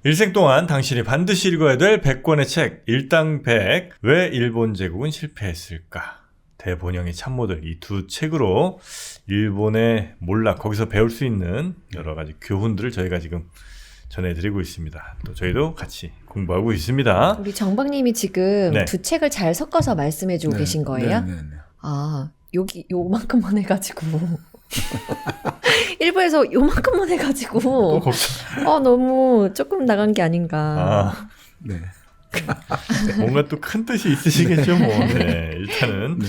일생 동안 당신이 반드시 읽어야 될 100권의 책, 일당 100, 왜 일본 제국은 실패했을까? 대본영의 참모들, 이 두 책으로 일본의 몰락, 거기서 배울 수 있는 여러 가지 교훈들을 저희가 지금 전해드리고 있습니다. 또 저희도 같이 공부하고 있습니다. 우리 정박님이 지금 네. 두 책을 잘 섞어서 말씀해주고 계신 거예요? 네. 아, 여기 요만큼만 해가지고 일부에서 요만큼만 해가지고 또 걱정. 너무 조금 나간 게 아닌가. 아, 네. 뭔가 또 큰 뜻이 있으시겠죠, 뭐. 네, 일단은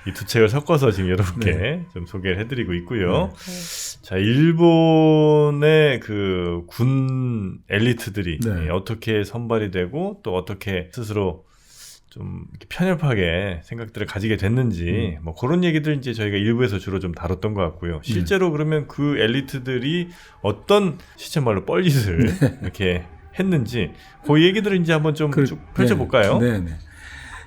이 두 책을 섞어서 지금 여러분께 좀 소개를 해드리고 있고요. 자, 일본의 그 군 엘리트들이 어떻게 선발이 되고 또 어떻게 스스로 좀 이렇게 편협하게 생각들을 가지게 됐는지 뭐 그런 얘기들 이제 저희가 일부에서 주로 좀 다뤘던 것 같고요. 실제로 그러면 그 엘리트들이 어떤 시체말로 뻘짓을 이렇게 했는지 그 얘기들을 이제 한번 좀 쭉 펼쳐볼까요? 네네.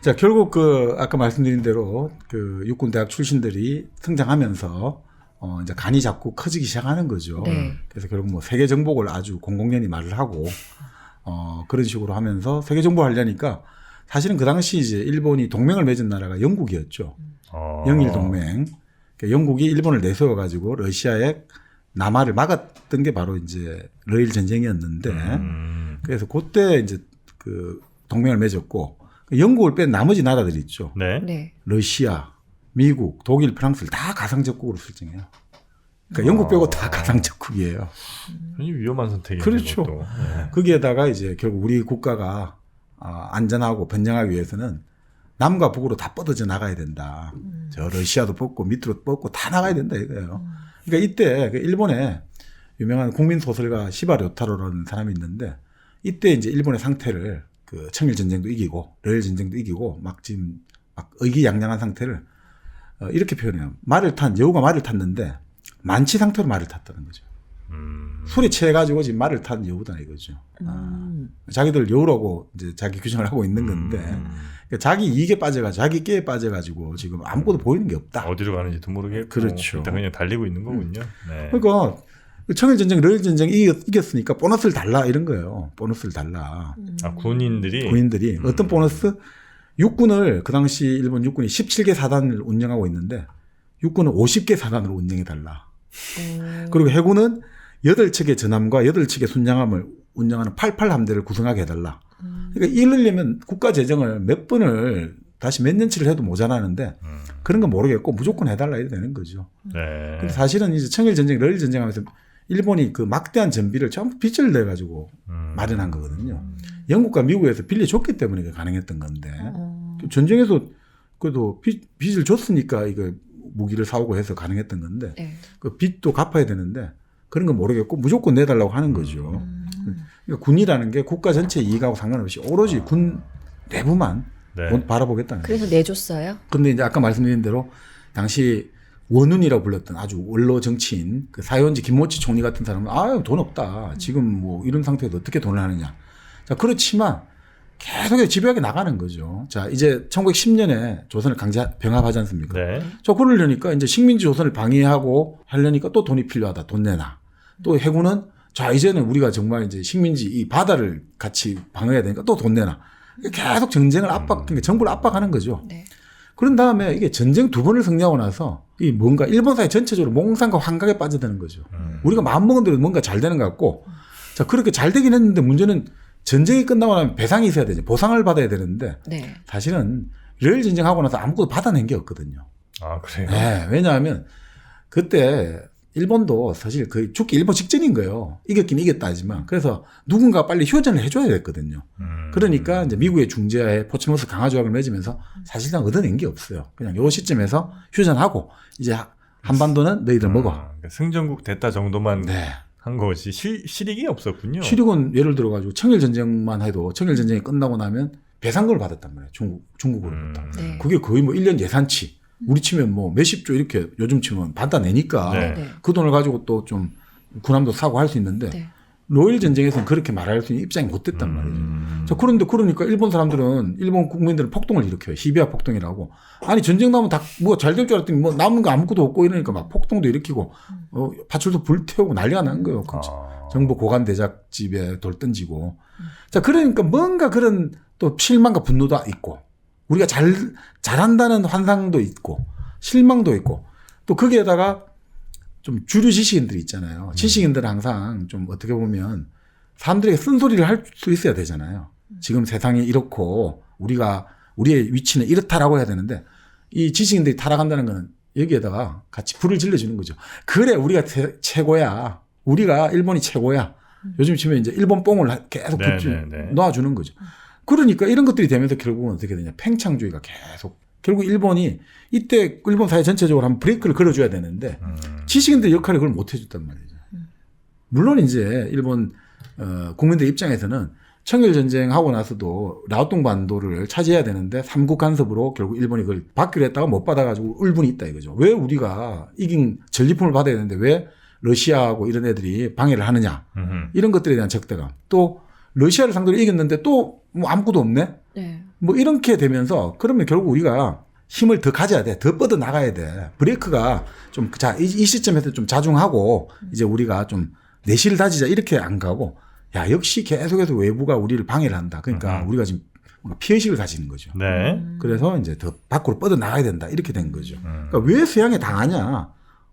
자, 결국 그 아까 말씀드린 대로 그 육군대학 출신들이 성장하면서 이제 간이 자꾸 커지기 시작하는 거죠. 네. 그래서 결국 뭐 세계 정복을 아주 공공연히 말을 하고 그런 식으로 하면서 세계 정복하려니까 사실은 그 당시 이제 일본이 동맹을 맺은 나라가 영국이었죠. 영일 동맹. 그러니까 영국이 일본을 내세워 가지고 러시아의 남하를 막았던 게 바로 이제 러일 전쟁이었는데 그래서 그때 이제 그 동맹을 맺었고 영국을 뺀 나머지 나라들이 있죠. 네. 러시아, 미국, 독일, 프랑스를 다 가상적국으로 설정해요. 그러니까 영국 빼고 다 가상적국이에요. 굉장히 위험한 선택이죠. 그렇죠. 네. 거기에다가 이제 결국 우리 국가가 안전하고 번영하기 위해서는 남과 북으로 다 뻗어져 나가야 된다. 저 러시아도 뻗고 밑으로 뻗고 다 나가야 된다 이거예요. 그러니까 이때 그 일본에 유명한 국민 소설가 시바료타로라는 사람이 있는데 이때 이제 일본의 상태를 그 청일 전쟁도 이기고 러일 전쟁도 이기고 막 지금 막 의기양양한 상태를 이렇게 표현해요. 여우가 말을 탔는데 만취 상태로 말을 탔다는 거죠. 술이 취해가지고 지금 말을 탄 여우다 이거죠. 자기들 여우라고 이제 자기 규정을 하고 있는 건데 그러니까 자기 이익에 빠져가지고 자기 끼에 빠져가지고 지금 아무것도 보이는 게 없다. 어디로 가는지도 모르겠고 그렇죠. 일단 그냥 달리고 있는 거군요. 네. 그러니까 청일전쟁, 러일전쟁 이겼으니까 보너스를 달라 이런 거예요. 보너스를 달라. 군인들이 어떤 보너스? 육군을 그 당시 일본 육군이 17개 사단을 운영하고 있는데 육군은 50개 사단으로 운영해 달라. 그리고 해군은 8척의 전함과 8척의 순양함을 운영하는 88 함대를 구성하게 해달라. 그러니까 이러려면 국가 재정을 몇 번을 다시 몇 년치를 해도 모자라는데 그런 건 모르겠고 무조건 해달라 이래 되는 거죠. 네. 사실은 이제 청일전쟁, 러일전쟁 하면서 일본이 그 막대한 전비를 전부 빚을 내가지고 마련한 거거든요. 영국과 미국에서 빌려줬기 때문에 그게 가능했던 건데 전쟁에서 그래도 빚을 줬으니까 이거 무기를 사오고 해서 가능했던 건데 그 빚도 갚아야 되는데 그런 건 모르겠고 무조건 내달라고 하는 거죠. 그러니까 군이라는 게 국가 전체 이익하고 상관없이 오로지 군 내부만 바라보겠다는 거예요. 그래서 내줬어요? 근데 이제 아까 말씀드린 대로 당시 원운이라고 불렀던 아주 원로 정치인 그 사회원지 김모치 총리 같은 사람은 돈 없다. 지금 뭐 이런 상태에서 어떻게 돈을 하느냐. 자, 그렇지만 계속 집요하게 나가는 거죠. 자, 이제 1910년에 조선을 병합하지 않습니까? 네. 저 그러려니까 이제 식민지 조선을 방해하고 하려니까 또 돈이 필요하다. 돈 내놔. 또 해군은 자, 이제는 우리가 정말 이제 식민지 이 바다를 같이 방어해야 되니까 또 돈 내놔. 계속 전쟁을 그러니까 정부를 압박하는 거죠. 네. 그런 다음에 이게 전쟁 2번을 승리하고 나서 이 뭔가 일본 사회 전체적으로 몽상과 환각에 빠져드는 거죠. 우리가 마음먹은 대로 뭔가 잘 되는 것 같고 자, 그렇게 잘 되긴 했는데 문제는 전쟁이 끝나고 나면 배상이 있어야 되죠. 보상을 받아야 되는데 사실은 러일 전쟁하고 나서 아무것도 받아낸 게 없거든요. 아, 그래요? 네, 왜냐하면 그때 일본도 사실 거의 죽기 일본 직전인 거예요. 이겼긴 이겼다 하지만. 그래서 누군가 빨리 휴전을 해줘야 됐거든요. 그러니까 이제 미국의 중재하에 포츠머스 강화 조약을 맺으면서 사실상 얻어낸 게 없어요. 그냥 요 시점에서 휴전하고 이제 한반도는 너희들 먹어. 그러니까 승전국 됐다 정도만 한 것이 실익이 없었군요. 실익은 예를 들어가지고 청일전쟁만 해도 청일전쟁이 끝나고 나면 배상금을 받았단 말이에요. 중국으로부터. 그게 거의 뭐 1년 예산치. 우리 치면 뭐 몇십조 이렇게 요즘 치면 받아내니까 그 돈을 가지고 또 좀 군함도 사고 할 수 있는데 노일 전쟁에서는 그렇게 말할 수 있는 입장이 못 됐단 말이죠. 자, 그런데 그러니까 일본 사람들은 일본 국민들은 폭동을 일으켜요. 히비야 폭동이라고. 아니 전쟁 나면 다 뭐 잘 될 줄 알았더니 뭐 남은 거 아무것도 없고 이러니까 막 폭동도 일으키고 파출소 불태우고 난리가 난 거예요. 정부 고관 대작집에 돌 던지고. 자, 그러니까 뭔가 그런 또 실망과 분노도 있고 우리가 잘한다는 환상도 있고 실망도 있고 또 거기에다가 좀 주류 지식인들이 있잖아요. 지식인들은 항상 좀 어떻게 보면 사람들에게 쓴소리를 할 수 있어야 되잖아요. 지금 세상이 이렇고 우리의 위치는 이렇다라고 해야 되는데 이 지식인들이 타락한다는 거는 여기에다가 같이 불을 질러주는 거죠. 그래 우리가 최고야. 우리가 일본이 최고야. 요즘 치면 이제 일본 뽕을 계속 놓아주는 거죠. 그러니까 이런 것들이 되면서 결국은 어떻게 되냐. 팽창주의가 계속 결국 일본이 이때 일본 사회 전체적으로 한번 브레이크를 걸어줘야 되는데 지식인들 역할을 그걸 못 해줬단 말이죠. 물론 이제 일본 국민들 입장에서는 청일전쟁하고 나서도 라오tung 반도를 차지해야 되는데 삼국 간섭으로 결국 일본이 그걸 받기로 했다가 못 받아가지고 울분이 있다 이거죠. 왜 우리가 이긴 전리품을 받아야 되는데 왜 러시아하고 이런 애들이 방해를 하느냐. 이런 것들에 대한 적대감. 또 러시아를 상대로 이겼는데 또 뭐 아무것도 없네. 네. 뭐 이렇게 되면서 그러면 결국 우리가 힘을 더 가져야 돼. 더 뻗어 나가야 돼. 브레이크가 좀, 자, 이 시점에서 좀 자중하고 이제 우리가 좀 내실을 다지자 이렇게 안 가고 야, 역시 계속해서 외부가 우리를 방해를 한다. 그러니까 우리가 지금 피해의식을 가지는 거죠. 네. 그래서 이제 더 밖으로 뻗어 나가야 된다. 이렇게 된 거죠. 그러니까 왜 서양에 당하냐.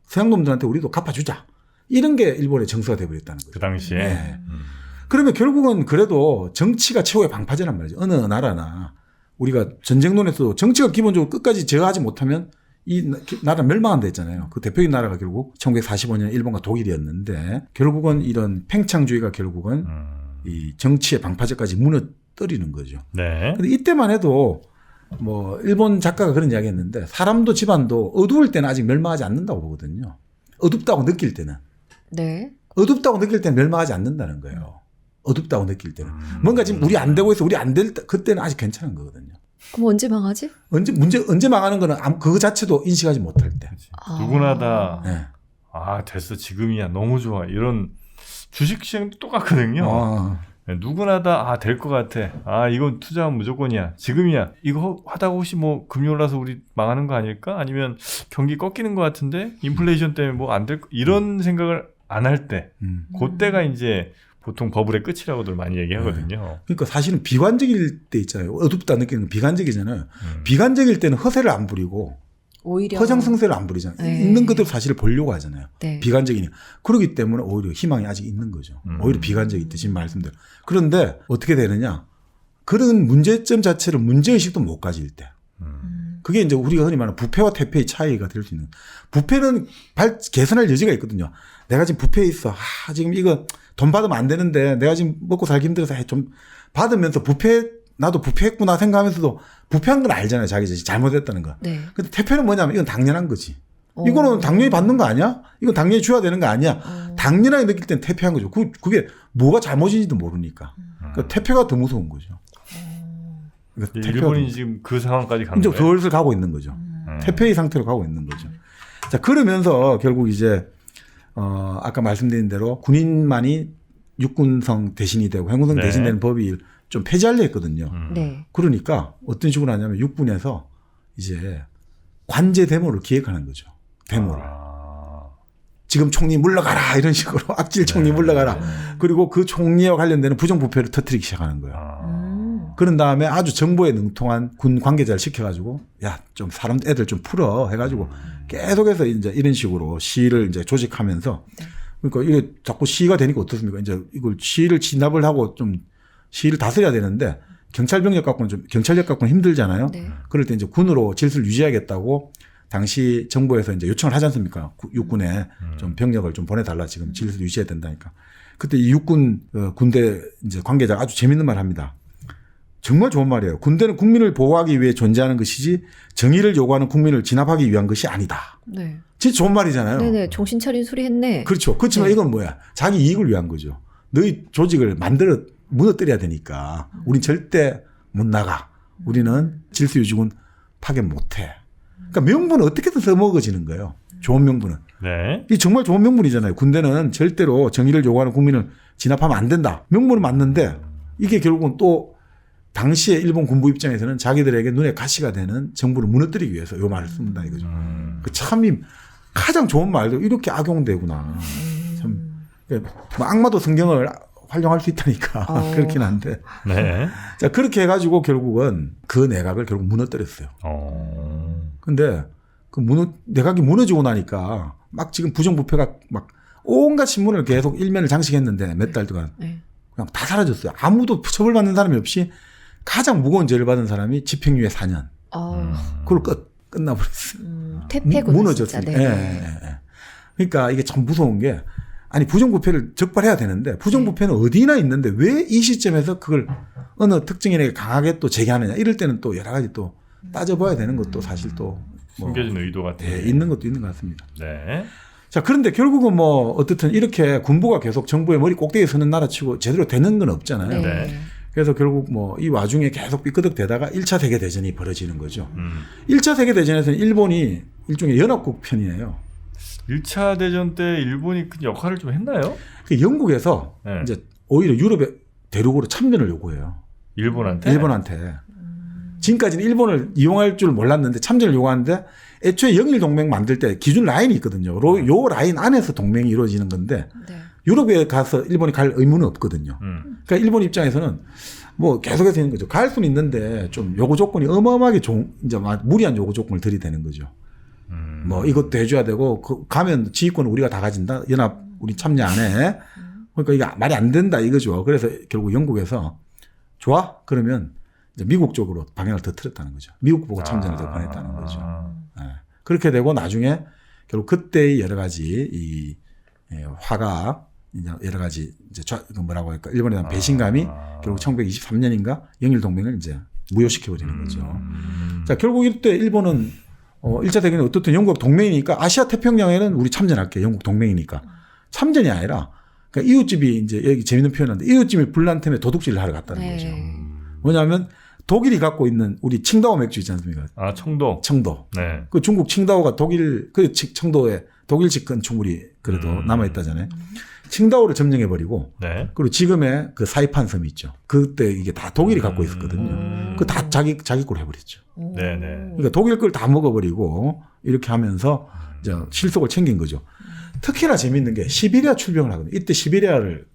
서양 놈들한테 우리도 갚아주자. 이런 게 일본의 정서가 돼버렸다는 거죠. 그 당시에. 네. 그러면 결국은 그래도 정치가 최고의 방파제란 말이죠. 어느 나라나 우리가 전쟁론에서도 정치가 기본적으로 끝까지 제어하지 못하면 이 나라 멸망한다 했잖아요. 그 대표적인 나라가 결국 1945년 일본과 독일이었는데 결국은 이런 팽창주의가 결국은 이 정치의 방파제까지 무너뜨리는 거죠. 네. 근데 이때만 해도 뭐 일본 작가가 그런 이야기 했는데 사람도 집안도 어두울 때는 아직 멸망하지 않는다고 보거든요. 어둡다고 느낄 때는. 네. 어둡다고 느낄 때는 멸망하지 않는다는 거예요. 어둡다고 느낄 때는. 뭔가 지금 우리 안 되고 있어. 우리 안 될 때, 그때는 아직 괜찮은 거거든요. 그럼 언제 망하지? 언제 망하는 거는 그 자체도 인식하지 못할 때. 누구나 다, 네. 됐어. 지금이야. 너무 좋아. 이런 주식 시장도 똑같거든요. 네, 누구나 다, 될 것 같아. 이건 투자하면 무조건이야. 지금이야. 이거 하다가 혹시 뭐 금리 올라서 우리 망하는 거 아닐까? 아니면 경기 꺾이는 것 같은데? 인플레이션 때문에 뭐 안 될 거, 이런 생각을 안 할 때. 그때가 이제 보통 버블의 끝이라고들 많이 얘기하거든요. 그러니까 사실은 비관적일 때 있잖아요. 어둡다 느끼는 건 비관적이잖아요. 비관적일 때는 허세를 안 부리고 오히려 허장성세를 안 부리잖아요. 네. 있는 그대로 사실을 보려고 하잖아요. 네. 비관적이니. 그렇기 때문에 오히려 희망이 아직 있는 거죠. 오히려 비관적일 때 지금 말씀대로. 그런데 어떻게 되느냐. 그런 문제점 자체를 문제의식도 못 가질 때. 그게 이제 우리가 흔히 말하는 부패와 퇴폐의 차이가 될 수 있는. 부패는 개선할 여지가 있거든요. 내가 지금 부패에 있어. 지금 이거 돈 받으면 안 되는데 내가 지금 먹고 살기 힘들어서 좀 받으면서 나도 부패했구나 생각하면서도 부패한 건 알잖아요. 자기 자신이 잘못했다는 거. 네. 근데 퇴폐는 뭐냐면 이건 당연한 거지. 이거는 당연히 받는 거 아니야? 이건 당연히 줘야 되는 거 아니야? 당연하게 느낄 땐 퇴폐한 거죠. 그게 뭐가 잘못인지도 모르니까. 그러니까 퇴폐가 더 무서운 거죠. 그러니까 일본이 지금 그 상황까지 간 이제 거예요. 슬슬 가고 있는 거죠. 퇴폐의 상태로 가고 있는 거죠. 자, 그러면서 결국 이제 아까 말씀드린 대로 군인만이 육군성 대신이 되고 행군성 네. 대신되는 법이 좀 폐지하려 했거든요. 네. 그러니까 어떤 식으로 하냐면 육군에서 이제 관제 데모를 기획하는 거죠. 데모를. 지금 총리 물러가라 이런 식으로 악질 총리 물러가라. 그리고 그 총리와 관련되는 부정부패를 터뜨리기 시작하는 거예요. 그런 다음에 아주 정보에 능통한 군 관계자를 시켜가지고 야, 좀 애들 좀 풀어 해가지고 계속해서 이제 이런 식으로 시위를 이제 조직하면서 그러니까 이게 자꾸 시위가 되니까 어떻습니까? 이제 이걸 시위를 진압을 하고 좀 시위를 다스려야 되는데 경찰력 갖고는 힘들잖아요. 네. 그럴 때 이제 군으로 질서를 유지하겠다고 당시 정부에서 이제 요청을 하지 않습니까? 육군에 좀 병력을 좀 보내달라 지금 질서를 유지해야 된다니까. 그때 이 육군 군대 이제 관계자가 아주 재밌는 말 합니다. 정말 좋은 말이에요. 군대는 국민을 보호하기 위해 존재하는 것이지 정의를 요구하는 국민을 진압하기 위한 것이 아니다. 네. 진짜 좋은 말이잖아요. 네네. 정신 차린 소리 했네. 그렇죠. 그렇지만 네. 이건 뭐야? 자기 이익을 위한 거죠. 너희 조직을 무너뜨려야 되니까 우린 절대 못 나가. 우리는 질서 유지군 파견 못 해. 그러니까 명분은 어떻게든 써먹어지는 거예요. 좋은 명분은. 네. 이 정말 좋은 명분이잖아요. 군대는 절대로 정의를 요구하는 국민을 진압하면 안 된다. 명분은 맞는데 이게 결국은 또 당시에 일본 군부 입장에서는 자기들에게 눈에 가시가 되는 정부를 무너뜨리기 위해서 요 말을 씁니다 이거죠. 그 참이 가장 좋은 말도 이렇게 악용되구나. 참 뭐 악마도 성경을 활용할 수 있다니까 그렇긴 한데. 네. 자 그렇게 해가지고 결국은 그 내각을 결국 무너뜨렸어요. 근데 그 내각이 무너지고 나니까 막 지금 부정부패가 막 온갖 신문을 계속 일면을 장식했는데 몇 달 동안 네. 그냥 다 사라졌어요. 아무도 처벌받는 사람이 없이 가장 무거운 죄를 받은 사람이 집행유예 4년. 그걸 끝나버렸어요. 퇴폐구나 무너졌으니까. 진짜. 네. 예. 그러니까 이게 참 무서운 게 아니 부정부패를 적발해야 되는데 부정부패는 어디나 있는데 왜 이 시점에서 그걸 어느 특정인에게 강하게 또 제기하느냐 이럴 때는 또 여러 가지 또 따져봐야 되는 것도 사실 또 뭐 숨겨진 의도 같은 게 있는 것도 있는 것 같습니다. 네. 자 그런데 결국은 뭐 어떻든 이렇게 군부가 계속 정부의 머리 꼭대기에 서는 나라치고 제대로 되는 건 없잖아요. 네. 네. 그래서 결국 뭐 이 와중에 계속 삐끄덕대다가 1차 세계대전이 벌어지는 거죠. 1차 세계대전에서는 일본이 일종의 연합국 편이에요. 1차 대전 때 일본이 큰 역할을 좀 했나요? 그 영국에서 네. 이제 오히려 유럽의 대륙으로 참전을 요구해요. 일본한테? 일본한테. 지금까지는 일본을 이용할 줄 몰랐는데 참전을 요구하는데 애초에 영일 동맹 만들 때 기준 라인이 있거든요. 요 라인 안에서 동맹이 이루어지는 건데 네. 유럽에 가서 일본이 갈 의무는 없거든요. 그러니까 일본 입장에서는 뭐 계속해서 있는 거죠. 갈 수는 있는데 좀 요구 조건이 어마어마하게 이제 무리한 요구 조건을 들이대는 거죠. 뭐 이것도 해줘야 되고 가면 지휘권은 우리가 다 가진다. 연합 우리 참여 안 해. 그러니까 이게 말이 안 된다 이거죠. 그래서 결국 영국에서 좋아? 그러면 이제 미국 쪽으로 방향을 더 틀었다는 거죠. 미국 보고 참전을 더 권했다는 거죠. 네. 그렇게 되고 나중에 결국 그때의 여러 가지 화가 이제 여러 가지 이제 뭐라고 할까 일본에 대한 배신감이 결국 1923년인가 영일 동맹을 이제 무효시켜 버리는 거죠. 자 결국 이때 일본은 1차 대전에 어떻든 영국 동맹이니까 아시아 태평양에는 우리 참전할게 영국 동맹이니까 참전이 아니라 그러니까 이웃집이 이제 여기 재밌는 표현인데 이웃집이 불난 틈에 도둑질을 하러 갔다는 네. 거죠. 뭐냐면 독일이 갖고 있는 우리 칭다오 맥주 있지 않습니까? 아 청도. 청도. 네. 그 중국 칭다오가 독일 그 청도에 독일식 건축물이 그래도 남아 있다잖아요. 칭다오를 점령해 버리고 네. 그리고 지금의 그 사이판 섬이 있죠. 그때 이게 다 독일이 갖고 있었거든요. 그 다 자기 걸 해버렸죠. 네네. 그러니까 독일 걸 다 먹어버리고 이렇게 하면서 이제 실속을 챙긴 거죠. 특히나 재밌는 게 시베리아 출병을 하거든요. 이때 시베리아를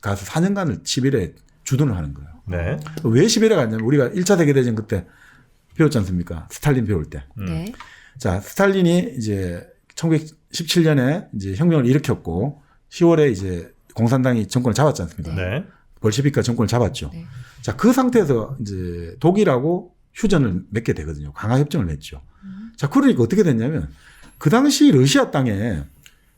가서 4년간을 시베리아에 주둔을 하는 거예요. 네. 왜 시베리아 갔냐면 우리가 1차 세계대전 그때 배웠지 않습니까? 스탈린 배울 때. 네. 자, 스탈린이 이제 1917년에 이제 혁명을 일으켰고 10월에 이제 공산당이 정권을 잡았지 않습니까? 네. 볼셰비크가 정권을 잡았죠. 네. 자, 그 상태에서 이제 독일하고 휴전을 맺게 되거든요. 강화협정을 맺죠. 자, 그러니까 어떻게 됐냐면 그 당시 러시아 땅에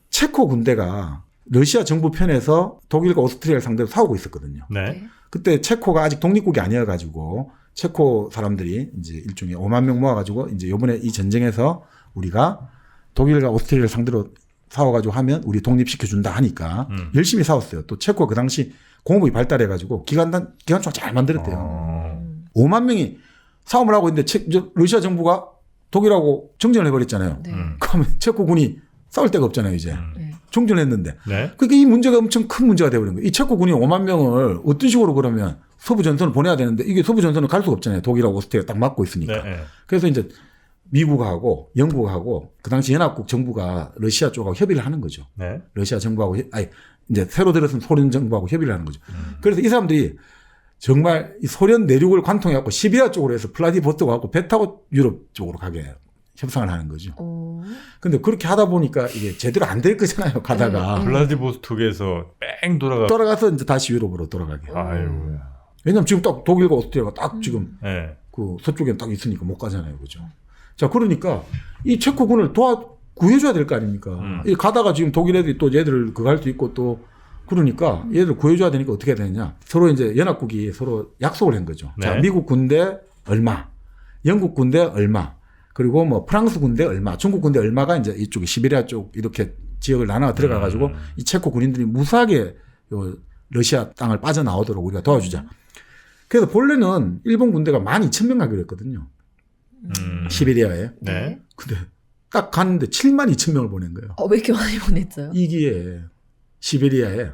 체코 군대가 러시아 정부 편에서 독일과 오스트리아를 상대로 싸우고 있었거든요. 네. 그때 체코가 아직 독립국이 아니어가지고 체코 사람들이 이제 일종의 5만 명 모아가지고 이제 요번에 이 전쟁에서 우리가 독일과 오스트리아를 상대로 싸워가지고 하면 우리 독립시켜준다 하니까 열심히 싸웠어요. 또 체코 그 당시 공업이 발달해가지고 기관총 잘 만들었대요. 5만 명이 싸움을 하고 있는데 러시아 정부가 독일하고 정전을 해버렸잖아요. 네. 그러면 체코군이 싸울 데가 없잖아요, 이제. 네. 정전했는데. 네. 그러니까 이 문제가 엄청 큰 문제가 되어버린 거예요. 이 체코군이 5만 명을 어떤 식으로 그러면 서부 전선을 보내야 되는데 이게 서부 전선을 갈 수가 없잖아요. 독일하고 오스트리아가 딱 막고 있으니까. 네. 그래서 이제 미국하고 영국하고 그 당시 연합국 정부가 러시아 쪽하고 협의를 하는 거죠. 네. 러시아 정부하고 이제 새로 들어선 소련 정부하고 협의를 하는 거죠. 그래서 이 사람들이 정말 이 소련 내륙을 관통해갖고 시베리아 쪽으로 해서 플라디보스토크하고 배 타고 유럽 쪽으로 가게 협상을 하는 거죠. 근데 그렇게 하다 보니까 이게 제대로 안 될 거잖아요. 가다가. 블라디보스톡에서 뺑 돌아가서 이제 다시 유럽으로 돌아가게. 아유. 왜냐면 지금 딱 독일과 오스트리아가 딱 지금 네. 그 서쪽에 딱 있으니까 못 가잖아요. 그죠? 자, 그러니까 이 체코군을 구해줘야 될 거 아닙니까? 이 가다가 지금 독일 애들이 또 얘들을 그거 할 수 있고 또 그러니까 얘들 구해줘야 되니까 어떻게 해야 되느냐. 서로 이제 연합국이 서로 약속을 한 거죠. 네. 자, 미국 군대 얼마, 영국 군대 얼마, 그리고 뭐 프랑스 군대 얼마, 중국 군대 얼마가 이제 이쪽에 시베리아 쪽 이렇게 지역을 나눠 들어가가지고 이 체코 군인들이 무사하게 요 러시아 땅을 빠져나오도록 우리가 도와주자. 그래서 본래는 일본 군대가 12,000명 가기로 했거든요. 시베리아에. 네. 근데 딱 갔는데 72,000명을 보낸 거예요. 왜 이렇게 많이 보냈어요? 이기에 시베리아에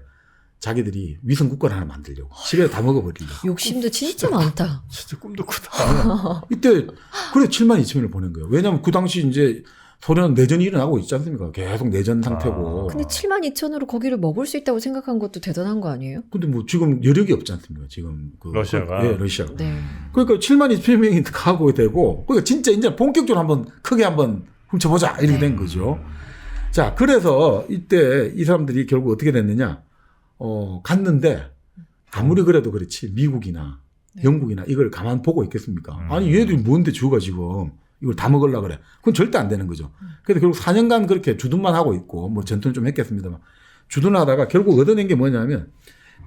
자기들이 위성 국가를 하나 만들려고 시베리아 다 먹어버리려고. 욕심도 진짜 많다. 진짜 꿈도 크다. 이때 그래 7만 2천명을 보낸 거예요. 왜냐하면 그 당시 이제 소련 내전이 일어나고 있지 않습니까? 계속 내전 상태고. 근데 7만 2천으로 거기를 먹을 수 있다고 생각한 것도 대단한 거 아니에요? 근데 뭐 지금 여력이 없지 않습니까? 지금 그 러시아가? 네, 러시아가. 네. 그러니까 7만 2천 명이 가고 되고, 그러니까 진짜 이제 본격적으로 한번 크게 한번 훔쳐보자 이렇게 된 거죠. 자, 그래서 이때 이 사람들이 결국 어떻게 됐느냐? 갔는데 아무리 그래도 그렇지 미국이나 영국이나 이걸 가만 보고 있겠습니까? 아니 얘들이 뭔데 주가 지금 이걸 다 먹으려고 그래. 그건 절대 안 되는 거죠. 그래서 결국 4년간 그렇게 주둔만 하고 있고, 뭐 전투는 좀 했겠습니다만, 주둔하다가 결국 얻어낸 게 뭐냐면,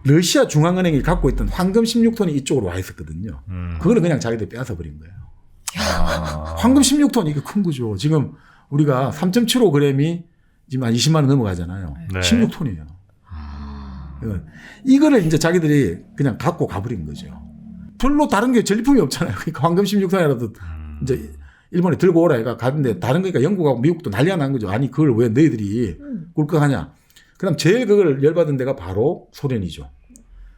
러시아 중앙은행이 갖고 있던 황금 16톤이 이쪽으로 와 있었거든요. 그거를 그냥 자기들이 빼앗아 버린 거예요. 황금 16톤, 이게 큰 거죠. 지금 우리가 3.75g이 지금 한 20만 원 넘어가잖아요. 네. 16톤이에요. 이거를 이제 자기들이 그냥 갖고 가버린 거죠. 별로 다른 게 전리품이 없잖아요. 그러니까 황금 16톤이라도 이제 일본에 들고 오라 해가 가는데 다른 거니까 영국하고 미국도 난리가 난 거죠. 아니 그걸 왜 너희들이 꿀꺽하냐. 그다음 제일 그걸 열받은 데가 바로 소련이죠.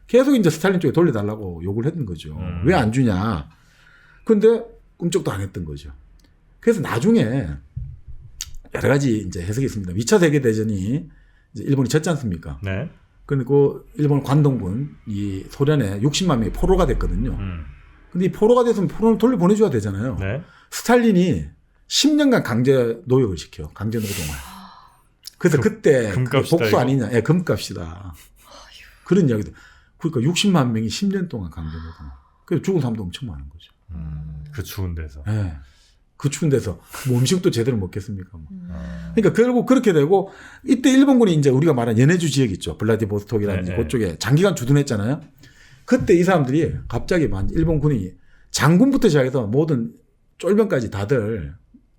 계속 이제 스탈린 쪽에 돌려달라고 요구를 했던 거죠. 왜 안 주냐. 근데 꿈쩍도 안 했던 거죠. 그래서 나중에 여러 가지 이제 해석이 있습니다. 2차 세계대전이 이제 일본이 졌지 않습니까? 네. 그리고 일본 관동군이 소련에 60만 명이 포로가 됐거든요. 근데 이 포로가 됐으면 포로를 돌려보내줘야 되잖아요. 네. 스탈린이 10년간 강제 노역을 시켜. 강제 노동을. 그래서 그때 금값이다, 복수 이거. 아니냐. 예, 금값이다. 그런 이야기도. 그러니까 60만 명이 10년 동안 강제 노동. 그래서 죽은 사람도 엄청 많은 거죠. 그 추운 데서. 예. 그 추운 데서 뭐 음식도 제대로 먹겠습니까? 뭐. 그러니까 결국 그렇게 되고 이때 일본군이 이제 우리가 말한 연해주 지역 있죠. 블라디보스톡이라든지 네, 네. 그쪽에 장기간 주둔했잖아요. 그때 이 사람들이 갑자기 일본군이 장군부터 시작해서 모든 쫄병까지 다들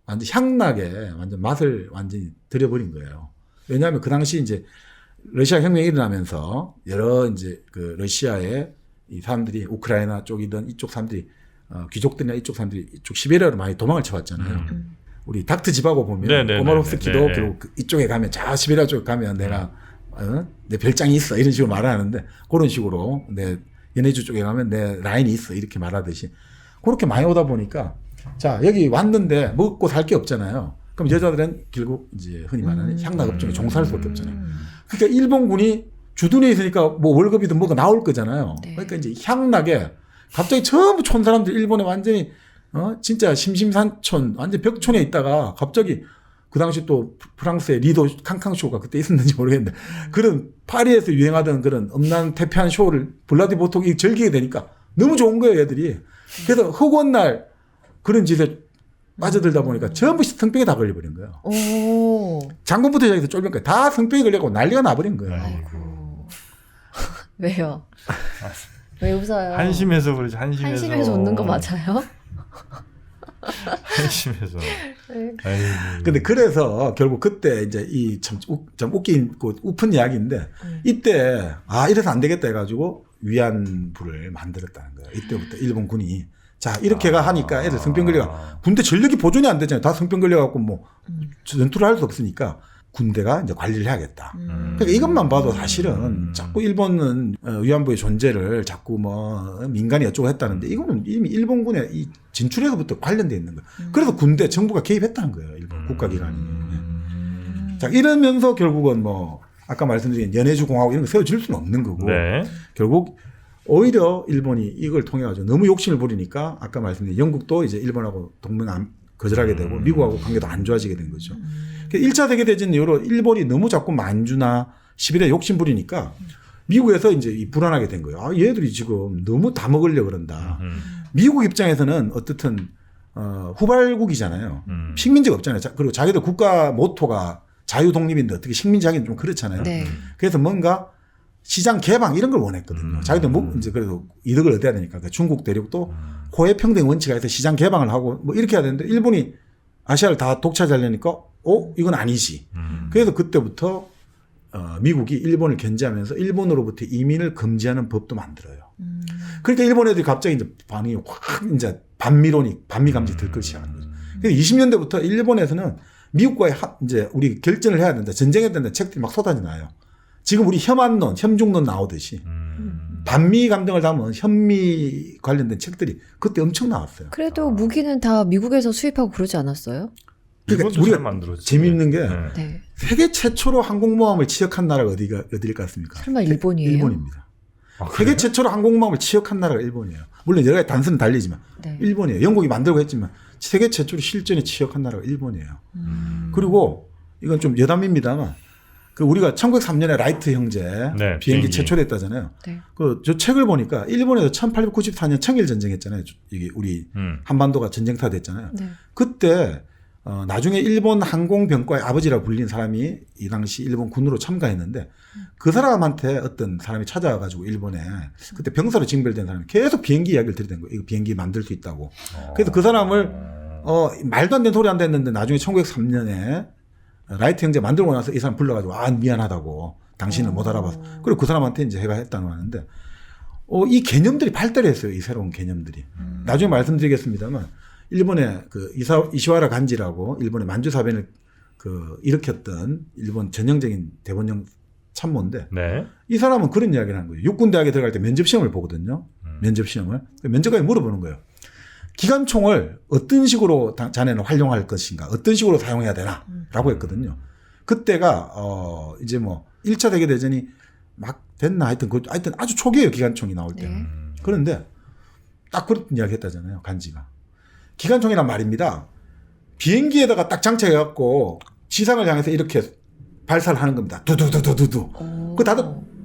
완전 향나게 완전 맛을 완전히 들여버린 거예요. 왜냐하면 그 당시 이제 러시아 혁명이 일어나면서 여러 이제 그 러시아의 이 사람들이 우크라이나 쪽이든 이쪽 사람들이 귀족들이나 이쪽 사람들이 이쪽 시베리아로 많이 도망을 쳐왔잖아요. 우리 닥터 집하고 보면 네네네네. 꼬마롭스키도 네네. 결국 이쪽에 가면 저 시베리아 쪽에 가면 내가 내 별장이 있어 이런 식으로 말하는데 그런 식으로 내 연해주 쪽에 가면 내 라인이 있어 이렇게 말하듯이 그렇게 많이 오다 보니까 자 여기 왔는데 먹고 살 게 없잖아요. 그럼 여자들은 결국 이제 흔히 말하는 향락 업종에 종사할 수밖에 없잖아요. 그러니까 일본군이 주둔해 있으니까 뭐 월급이든 뭐가 나올 거잖아요. 네. 그러니까 이제 향락에 갑자기 전부 촌 사람들 일본에 완전히 진짜 심심산촌 완전 벽촌에 있다가 갑자기 그 당시 또 프랑스의 리도 캉캉쇼가 그때 있었는지 모르겠는데 그런 파리에서 유행하던 그런 음란태폐한 쇼를 블라디보톡이 즐기게 되니까 너무 좋은 거예요 애들이. 그래서 흑원 날 그런 짓에 빠져들다 보니까 전부 성병에 다 걸려버린 거예요. 오. 장군부터 시작해서 쫄병까지 다 성병에 걸려고 난리가 나버린 거예요. 아이고. 왜요? 왜 웃어요? 한심해서 그러지. 한심해서. 한심해서 웃는 거 맞아요? 한심해서. 네. 아이고. 근데 그래서 결국 그때 이제 이 참 웃긴 그 우픈 이야기인데 이때 이래서 안 되겠다 해가지고 위안부를 만들었다는 거예요. 이때부터 일본 군이 자 이렇게가 하니까 애들 성병 걸려가 군대 전력이 보존이 안 되잖아요. 다 성병 걸려갖고 뭐 전투를 할 수 없으니까 군대가 이제 관리를 해야겠다. 그러니까 이것만 봐도 사실은 자꾸 일본은 위안부의 존재를 자꾸 뭐 민간이 어쩌고 했다는데 이거는 이미 일본군의 이 진출에서부터 관련돼 있는 거예요. 그래서 군대 정부가 개입했다는 거예요. 일본 국가기관이. 자 이러면서 결국은 뭐 아까 말씀드린 연해주 공화국 이런 거 세워질 수는 없는 거고 네. 결국 오히려 일본이 이걸 통해 가지고 너무 욕심을 부리니까 아까 말씀드린 영국도 이제 일본하고 동맹 거절하게 되고 미국하고 관계도 안 좋아지게 된 거죠. 1차 세계대전 이후로 일본이 너무 자꾸 만주나 시베리아 욕심 부리니까 미국에서 이제 불안하게 된 거예요. 얘들이 지금 너무 다 먹으려고 그런다. 미국 입장에서는 어떻든 후발국이잖아요. 식민지가 없잖아요. 그리고 자기들 국가 모토가 자유독립인데 어떻게 식민지하기는 좀 그렇잖아요. 네. 그래서 뭔가 시장 개방 이런 걸 원했거든요. 자기들 뭐 이제 그래도 이득을 얻어야 되니까 그러니까 중국 대륙도 호혜 평등 원칙에서 시장 개방을 하고 뭐 이렇게 해야 되는데 일본이 아시아를 다 독차지하려니까 이건 아니지. 그래서 그때부터 미국이 일본을 견제하면서 일본으로부터 이민을 금지하는 법도 만들어요. 그러니까 일본 애들이 갑자기 이제 반응이 확 이제 반미 감지 들끓기 시작하는 거죠. 그래서 20년대부터 일본에서는 미국과의 이제 우리 결전을 해야 된다, 전쟁해야 된다 책들이 막 쏟아져 나요. 지금 우리 혐한론, 혐중론 나오듯이 반미 감정을 담은 현미 관련된 책들이 그때 엄청 나왔어요. 그래도 무기는 다 미국에서 수입하고 그러지 않았어요? 그러니까 일본도 우리가 잘 만들었지. 재미있는 게 네. 네. 세계 최초로 항공모함을 취역한 나라가 어딜 같습니까? 설마 일본이에요? 일본입니다. 아, 세계 그래요? 최초로 항공모함을 취역한 나라가 일본이에요. 물론 여러 가지 단서는 달리지만 네. 일본이에요. 영국이 만들고 했지만 세계 최초로 실전에 취역한 나라가 일본이에요. 그리고 이건 좀 여담입니다만 그 우리가 1903년에 라이트 형제 네, 비행기 비행기. 최초됐다잖아요. 네. 그 저 책을 보니까 일본에서 1894년 청일 전쟁했잖아요. 이게 우리 한반도가 전쟁터 됐잖아요. 네. 그때 나중에 일본 항공병과의 아버지라 불린 사람이 이 당시 일본 군으로 참가했는데 그 사람한테 어떤 사람이 찾아와가지고 일본에 그때 병사로 징별된 사람이 계속 비행기 이야기를 들이댄 거예요. 이거 비행기 만들 수 있다고. 그래서 그 사람을 말도 안 되는 소리 안 됐는데 나중에 1903년에 라이트 형제 만들고 나서 이 사람 불러가지고 미안하다고 당신은 못 알아봐서 그리고 그 사람한테 이제 해가 했다고 하는데 이 개념들이 발달했어요. 이 새로운 개념들이. 나중에 말씀드리겠습니다만 일본의 그 이시와라 간지라고 일본의 만주사변을 그 일으켰던 일본 전형적인 대본령 참모인데 네. 이 사람은 그런 이야기를 하는 거예요. 육군대학에 들어갈 때 면접시험을 보거든요. 면접시험을. 면접관이 물어보는 거예요. 기관총을 어떤 식으로 자네는 활용할 것인가, 어떤 식으로 사용해야 되나, 라고 했거든요. 그때가, 이제 뭐, 1차 세계대전이 막 됐나 하여튼 아주 초기에요, 기관총이 나올 때. 네. 그런데 딱 그런 이야기 했다잖아요, 간지가. 기관총이란 말입니다. 비행기에다가 딱 장착해갖고 지상을 향해서 이렇게 발사를 하는 겁니다. 두두두두두두. 그 다들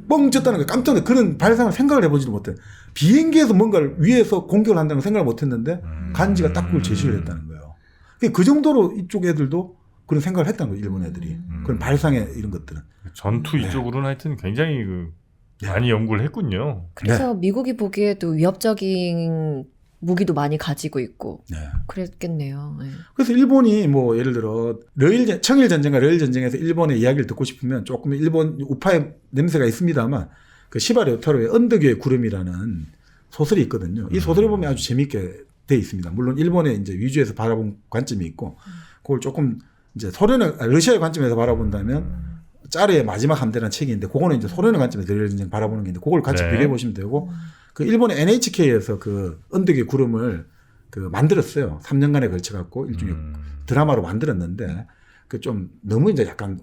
뻥 쳤다는 게 깜짝 놀래. 그런 발상을 생각을 해보지도 못해. 비행기에서 뭔가를 위에서 공격을 한다는 생각을 못했는데 간지가 딱 그걸 제시를 했다는 거예요. 그 정도로 이쪽 애들도 그런 생각을 했다는 거예요. 일본 애들이. 그런 발상의 이런 것들은. 전투 네. 이쪽으로는 하여튼 굉장히 많이 연구를 했군요. 그래서 미국이 보기에도 위협적인 무기도 많이 가지고 있고 네. 그랬겠네요. 네. 그래서 일본이 뭐 예를 들어 청일 전쟁과 러일 전쟁에서 일본의 이야기를 듣고 싶으면 조금 일본 우파의 냄새가 있습니다만 그 시바리 오타로의 언덕 위의 구름이라는 소설이 있거든요. 이 소설을 보면 아주 재미있게 돼 있습니다. 물론 일본의 이제 위주에서 바라본 관점이 있고 그걸 조금 이제 러시아의 관점에서 바라본다면 짜르의 마지막 함대라는 책이 있는데 그거는 이제 소련의 관점에서 러일 전쟁 바라보는 게 있는데 그걸 같이 네. 비교해 보시면 되고 그 일본의 NHK에서 그 언덕 위의 구름을 그 만들었어요. 3년간에 걸쳐 갖고 일종의 드라마로 만들었는데 그 좀 너무 이제 약간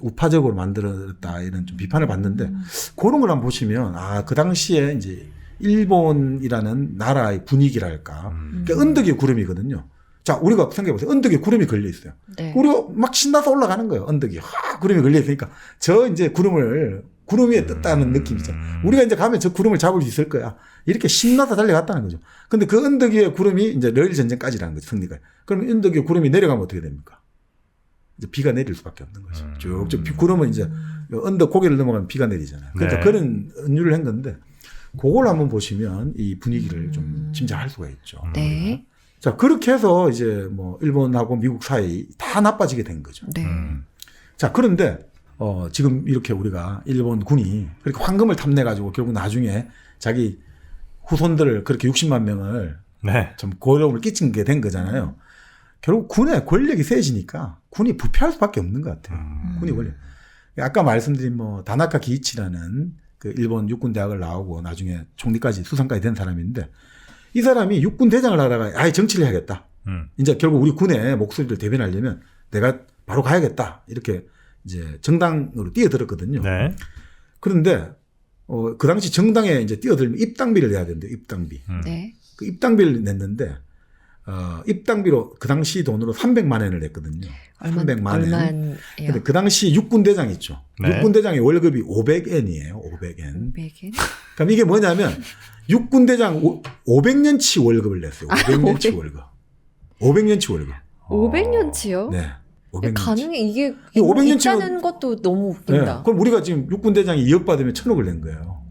우파적으로 만들었다 이런 좀 비판을 받는데 그런 걸 한번 보시면 그 당시에 이제 일본이라는 나라의 분위기랄까. 그러니까 언덕 위의 구름이거든요. 자, 우리가 생각해 보세요. 언덕 위에 구름이 걸려 있어요. 네. 우리가 막 신나서 올라가는 거예요. 언덕이 구름이 걸려 있으니까 저 이제 구름 위에 떴다는 느낌이죠. 우리가 이제 가면 저 구름을 잡을 수 있을 거야. 이렇게 신나서 달려갔다는 거죠. 근데 그 언덕 위에 구름이 이제 러일 전쟁까지라는 거죠. 승리가. 그럼 언덕 위에 구름이 내려가면 어떻게 됩니까? 이제 비가 내릴 수밖에 없는 거죠. 쭉쭉 구름은 이제 언덕 고개를 넘어가면 비가 내리잖아요. 그러니까 네. 그런 은유를 한 건데 그걸 한번 보시면 이 분위기를 좀 짐작할 수가 있죠. 네. 자, 그렇게 해서 이제 뭐 일본하고 미국 사이 다 나빠지게 된 거죠. 네. 자, 그런데 지금 이렇게 우리가 일본 군이 그렇게 황금을 탐내가지고 결국 나중에 자기 후손들을 그렇게 60만 명을 네. 좀 고려움을 끼친 게 된 거잖아요. 결국 군의 권력이 세지니까 군이 부패할 수밖에 없는 것 같아요. 군이 권력. 아까 말씀드린 뭐 다나카 기이치라는 그 일본 육군 대학을 나오고 나중에 총리까지 수상까지 된 사람인데 이 사람이 육군 대장을 하다가 아예 정치를 해야겠다. 이제 결국 우리 군의 목소리를 대변하려면 내가 바로 가야겠다. 이렇게 이제 정당으로 뛰어들었거든요. 네. 그런데 그 당시 정당에 이제 뛰어들면 입당비를 내야 된대요. 입당비. 네. 그 입당비를 냈는데 입당비로 그 당시 돈으로 300만 엔을 냈거든요. 300만 엔. 얼마예요? 근데 그 당시 육군대장 있죠. 네. 육군대장의 월급이 500엔이에요. 500엔. 500엔? 그럼 이게 뭐냐면 육군대장 500년치 월급을 냈어요. 500년치 월급. 500년치 월급. 500년치요? 네. 500년치. 가능해? 이게 500년치면 있다는 것도 너무 네. 웃긴다. 그럼 우리가 지금 육군대장이 2억 받으면 1000억을 낸 거예요.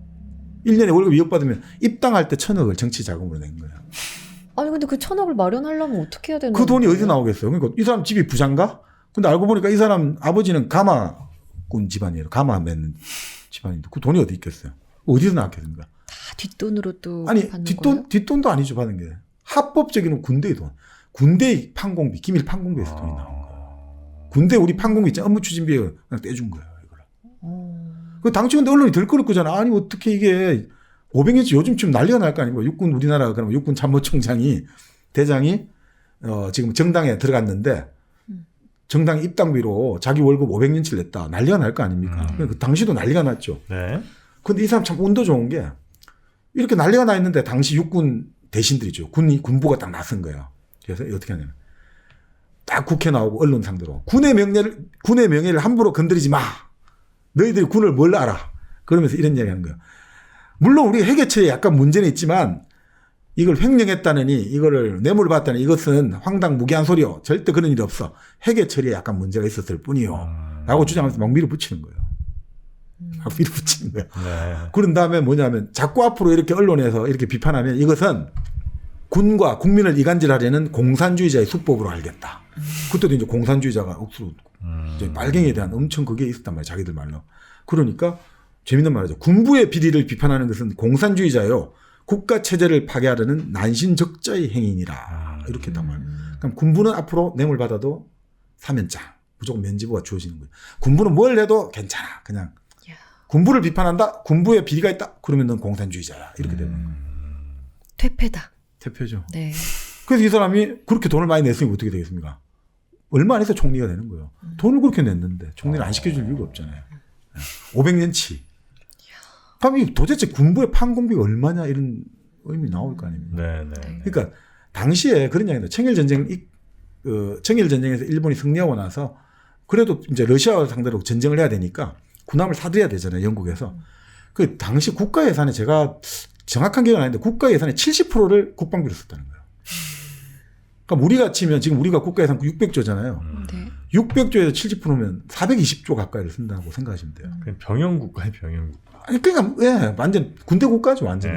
1년에 월급 2억 받으면 입당할 때 1000억을 정치 자금으로 낸 거예요. 아니 근데 그 1000억을 마련하려면 어떻게 해야 되는 그 돈이 거예요? 어디서 나오겠어요? 그러니까 이 사람 집이 부자인가? 근데 알고 보니까 이 사람 아버지는 가마군 집안이에요. 가마 맨 집안인데 그 돈이 어디 있겠어요? 어디서 나왔겠습니까? 다 뒷돈으로 또 아니 받는 거예요? 뒷돈도 아니죠 받은 게 합법적인 군대의 돈, 군대의 판공비, 기밀 판공비에서 돈이 나온 거예요. 군대 우리 판공비 있잖아, 업무 추진비에 그냥 떼준 거예요. 이걸. 그 당초인데 언론이 들끓을 거잖아. 아니 어떻게 이게 500년치 요즘쯤 난리가 날 거 아니고 육군 우리나라 그러면 육군 참모총장이 대장이 지금 정당에 들어갔는데 정당 입당비로 자기 월급 500년치를 냈다. 난리가 날 거 아닙니까? 그 당시도 난리가 났죠. 네. 근데 이 사람 참 운도 좋은 게 이렇게 난리가 나 있는데 당시 육군 대신들이죠. 군부가 딱 나선 거예요. 그래서 어떻게 하냐면 딱 국회 나오고 언론 상대로 군의 명예를 함부로 건드리지 마. 너희들이 군을 뭘 알아. 그러면서 이런 이야기 하는 거예요. 물론 우리 회계처에 약간 문제는 있지만 이걸 횡령했다느니 이거를 뇌물을 받았다니 이것은 황당무계한 소리요. 절대 그런 일이 없어. 회계 처리에 약간 문제가 있었을 뿐이요. 라고 주장하면서 막 밀어붙이는 거예요. 막 밀어붙이는 거예요. 네. 그런 다음에 뭐냐면 자꾸 앞으로 이렇게 언론에서 이렇게 비판하면 이것은 군과 국민을 이간질하려는 공산주의자의 수법으로 알겠다. 그때도 이제 공산주의자가 억수로 이제 빨갱이에 대한 엄청 그게 있었단 말이에요. 자기들 말로. 그러니까 재밌는 말이죠. 군부의 비리를 비판하는 것은 공산주의자요. 국가 체제를 파괴하려는 난신적자의 행위니라. 이렇게 했단 말이에요. 그럼 군부는 앞으로 뇌물 받아도 사면장, 무조건 면죄부가 주어지는 거예요. 군부는 뭘 해도 괜찮아. 그냥 군부를 비판한다. 군부에 비리가 있다. 그러면 넌 공산주의자야. 이렇게 되는 거예요. 퇴폐다. 대표죠. 네. 그래서 이 사람이 그렇게 돈을 많이 냈으니 어떻게 되겠습니까? 얼마 안 해서 총리가 되는 거예요. 돈을 그렇게 냈는데 총리를 안 시켜줄 이유가 없잖아요. 500년치. 그럼 도대체 군부의 판공비가 얼마냐 이런 의미 나올 거 아닙니까? 네. 그러니까 당시에 그런 이야기입니다. 청일전쟁에서 일본이 승리하고 나서 그래도 이제 러시아와 상대로 전쟁을 해야 되니까 군함을 사들여야 되잖아요. 영국에서. 그 당시 국가 예산에 제가 정확한 기억은 아닌데 국가 예산의 70%를 국방비로 썼다는 거예요. 그러니까 우리가 치면 지금 우리가 국가 예산 600조잖아요. 네. 600조에서 70%면 420조 가까이를 쓴다고 생각하시면 돼요. 그냥 병영국가예요, 병영국가. 아니 그러니까 예, 완전 군대 국가죠, 완전히.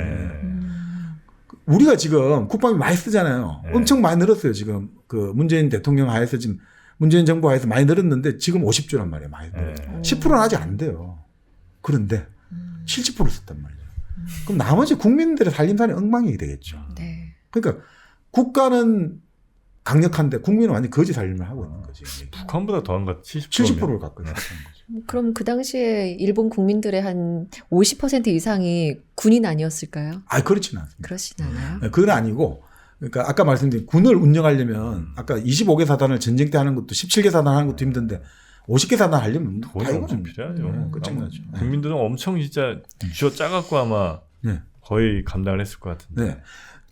우리가 지금 국방비 많이 쓰잖아요. 네. 엄청 많이 늘었어요, 지금. 그 문재인 대통령 하에서 지금 문재인 정부 하에서 많이 늘었는데 지금 50조란 말이에요, 많이 늘었어요. 10%는 아직 안 돼요. 그런데 70%를 썼단 말이에요. 그럼 나머지 국민들의 살림살이 엉망이 되겠죠. 네. 그러니까 국가는 강력한데 국민은 완전 거지 살림을 하고 있는 거지. 북한보다 더한 것 70%면. 70%를 갖고 있는 거죠. 그럼 그 당시에 일본 국민들의 한 50% 이상이 군인 아니었을까요? 아, 그렇지는 않습니다. 그렇진 않아요. 네, 그건 아니고, 그러니까 아까 말씀드린 군을 운영하려면 아까 25개 사단을 전쟁 때 하는 것도 17개 사단 하는 것도 힘든데 50개 사단 하려면 돈이 다 엄청 이거는 필요하죠. 끝장나죠. 네. 국민들은 엄청 진짜 쥐어 짜갖고 아마 네. 거의 감당을 했을 것 같은데. 네.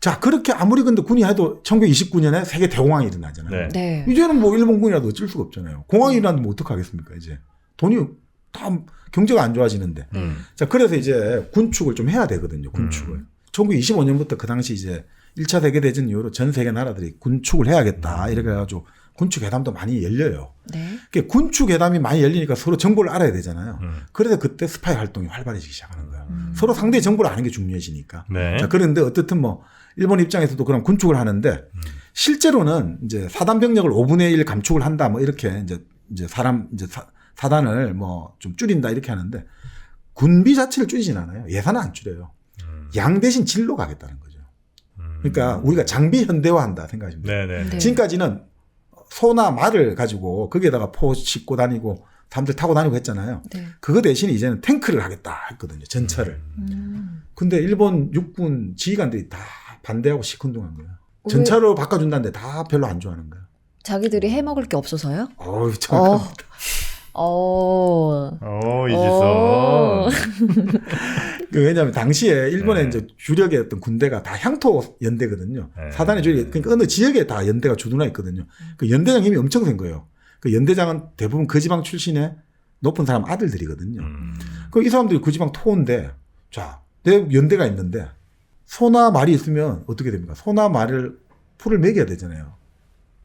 자, 그렇게 아무리 근데 군이 해도 1929년에 세계 대공황이 일어나잖아요. 네. 네. 이제는 뭐 일본군이라도 어쩔 수가 없잖아요. 공황이 일어나면 뭐 어떡하겠습니까, 이제. 돈이 다 경제가 안 좋아지는데. 자, 그래서 이제 군축을 좀 해야 되거든요, 군축을. 1925년부터 그 당시 이제 1차 세계대전 이후로 전 세계 나라들이 군축을 해야겠다. 이렇게 해가지고 군축 회담도 많이 열려요. 네. 군축 회담이 많이 열리니까 서로 정보를 알아야 되잖아요. 그래서 그때 스파이 활동이 활발해지기 시작하는 거예요. 서로 상대의 정보를 아는 게 중요해지니까. 네. 자, 그런데 어떻든 뭐 일본 입장에서도 그럼 군축을 하는데 실제로는 이제 사단 병력을 5분의 1 감축을 한다. 뭐 이렇게 이제 사단을 뭐 좀 줄인다 이렇게 하는데 군비 자체를 줄이진 않아요. 예산은 안 줄여요. 양 대신 질로 가겠다는 거죠. 그러니까 우리가 장비 현대화한다 생각하시면 돼요. 네네. 네. 지금까지는 소나 말을 가지고 거기에다가 포 싣고 다니고 사람들 타고 다니고 했잖아요. 네. 그거 대신 이제는 탱크를 하겠다 했거든요. 전차를. 근데 일본 육군 지휘관들이 다 반대하고 시큰둥한 거예요. 전차로 바꿔준다는데 다 별로 안 좋아하는 거예요. 자기들이 해먹을 게 없어서요? 어우, 참. 이지선. 왜냐하면 당시에 일본의 이제 주력의 어떤 군대가 다 향토 연대거든요. 네. 사단의 주력이 그러니까 어느 지역에 다 연대가 주둔해 있거든요. 그 연대장 힘이 엄청 센 거예요. 그 연대장은 대부분 그 지방 출신의 높은 사람 아들들이거든요. 그 이 사람들이 그 지방 토인데, 자, 내 연대가 있는데 소나 말이 있으면 어떻게 됩니까? 소나 말을 풀을 먹여야 되잖아요.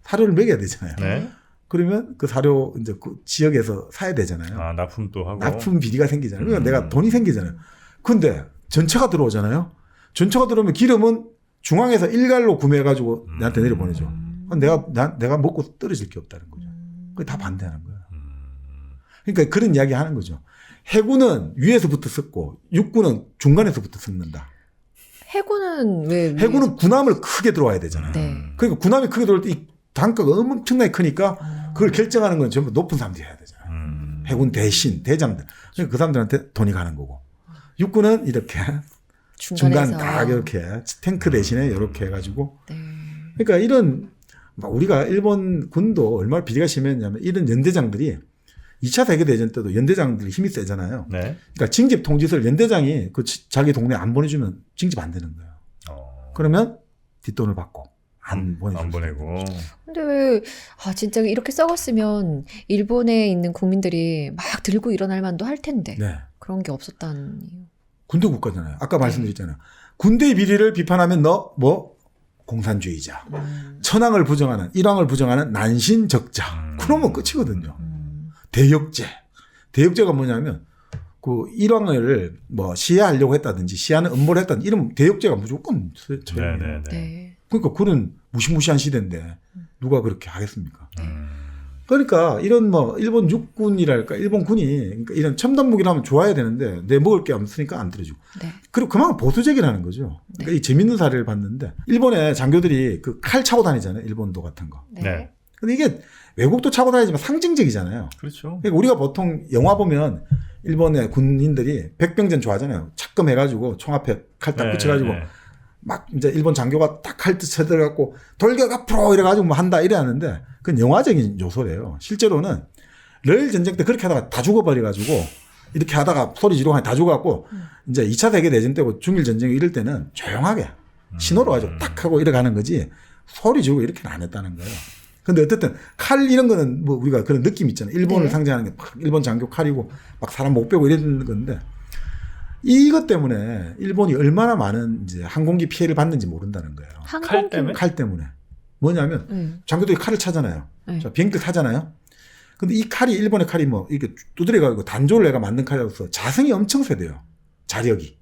사료를 먹여야 되잖아요. 네. 그러면 그 사료 이제 그 지역에서 사야 되잖아요. 아, 납품도 하고. 납품 비리가 생기잖아요. 그러니까 내가 돈이 생기잖아요. 근데 전차가 들어오잖아요. 전차가 들어오면 기름은 중앙에서 일갈로 구매해가지고 내한테 내려보내죠. 내가 먹고 떨어질 게 없다는 거죠. 그게 다 반대하는 거예요. 그러니까 그런 이야기 하는 거죠. 해군은 위에서부터 섞고 육군은 중간에서부터 섞는다. 해군은 왜? 해군은 군함을 크게 들어와야 되잖아요. 네. 그러니까 군함이 크게 들어올 때 이 단가가 엄청나게 크니까 그걸 결정하는 건 전부 높은 사람들이 해야 되잖아요. 해군 대신 대장들. 그러니까 그 사람들한테 돈이 가는 거고. 육군은 이렇게 중간 중간에서. 딱 이렇게 탱크 대신에 이렇게 해가지고. 네. 그러니까 이런 막 우리가 일본 군도 얼마나 비리가 심했냐면 이런 연대장들이 2차 세계대전 때도 연대장들이 힘이 세잖아요. 네. 그러니까 징집 통지서를 연대장이 그 자기 동네 안 보내주면 징집 안 되는 거예요. 그러면 뒷돈을 받고 안 보내주고. 안 보내고. 근데 왜, 진짜 이렇게 썩었으면 일본에 있는 국민들이 막 들고 일어날 만도 할 텐데. 네. 그런 게 없었다는 이유. 군대 국가잖아요. 아까 말씀드렸잖아요. 군대의 비리를 비판하면 너 뭐 공산주의자, 천황을 부정하는 일왕을 부정하는 난신적자. 그러면 끝이거든요. 대역죄가 뭐냐면 그 일왕을 뭐 시해하려고 했다든지 시해하는 음모를 했다든지 이러면 대역죄가 무조건 처해요. 네네네. 네. 그러니까 그런 무시무시한 시대인데 누가 그렇게 하겠습니까? 그러니까 이런 뭐 일본 육군이랄까 일본 군이 그러니까 이런 첨단 무기를 하면 좋아야 되는데 내 먹을 게 없으니까 안 들어주고. 네. 그리고 그만큼 보수적이라는 거죠. 그러니까 이 재밌는 사례를 봤는데 일본의 장교들이 그 칼 차고 다니잖아요. 일본도 같은 거. 네. 네. 근데 이게 외국도 차고 다니지만 상징적이잖아요. 그렇죠. 그러니까 우리가 보통 영화 보면 일본의 군인들이 백병전 좋아하잖아요. 착금 해가지고 총 앞에 칼 딱 붙여가지고 막 이제 일본 장교가 딱 칼 듯 쳐들어갖고 돌격 앞으로 이래가지고 뭐 한다 이래 하는데 그건 영화적인 요소래요. 실제로는 러일 전쟁 때 그렇게 하다가 다 죽어버려가지고 이렇게 하다가 소리 지르고 다 죽어갖고 이제 2차 세계대전 때고 중일 전쟁 이럴 때는 조용하게 신호로 가지고 딱 하고 이래가는 거지 소리 지르고 이렇게는 안 했다는 거예요. 근데 어쨌든 칼 이런 거는 뭐 우리가 그런 느낌 있잖아요. 일본을 네. 상징하는 게 막 일본 장교 칼이고 막 사람 목 빼고 이런 건데 이것 때문에 일본이 얼마나 많은 이제 항공기 피해를 받는지 모른다는 거예요. 항공 때문에? 칼 때문에. 뭐냐면 장교들이 칼을 차잖아요. 네. 자, 비행기를 타잖아요. 근데 이 칼이 일본의 칼이 뭐 이렇게 두드려가지고 단조를 내가 만든 칼이라서 자성이 엄청 세대요. 자력이.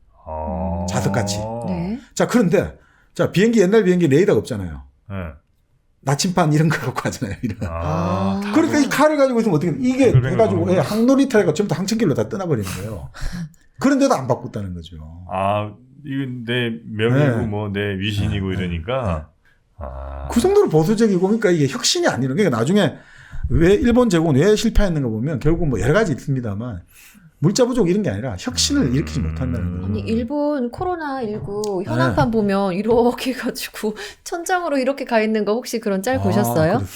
자석같이. 네. 자, 그런데 자 비행기 옛날 비행기 레이더가 없잖아요. 네. 나침반 이런 거 갖고 하잖아요. 이런. 그러니까 이 아. 칼을 가지고 있으면 어떻게 이게 그걸 해가지고 생각하는 항로리터가 전부 다 항천길로 다 떠나버리는 거예요. 그런데도 안 바꿨다는 거죠. 이건 내 명이고 네. 뭐 내 위신이고 네. 이러니까. 그 정도로 보수적이고 그러니까 이게 혁신이 아니라 그러니까 나중에 왜 일본 제국은 왜 실패했는가 보면 결국 뭐 여러 가지 있습니다만 물자 부족 이런 게 아니라 혁신을 일으키지 못한다는 거죠. 아니 일본 코로나19 현황판 보면 이렇게 해가지고 천장으로 이렇게 가 있는 거 혹시 그런 짤 보셨어요? 그랬어요?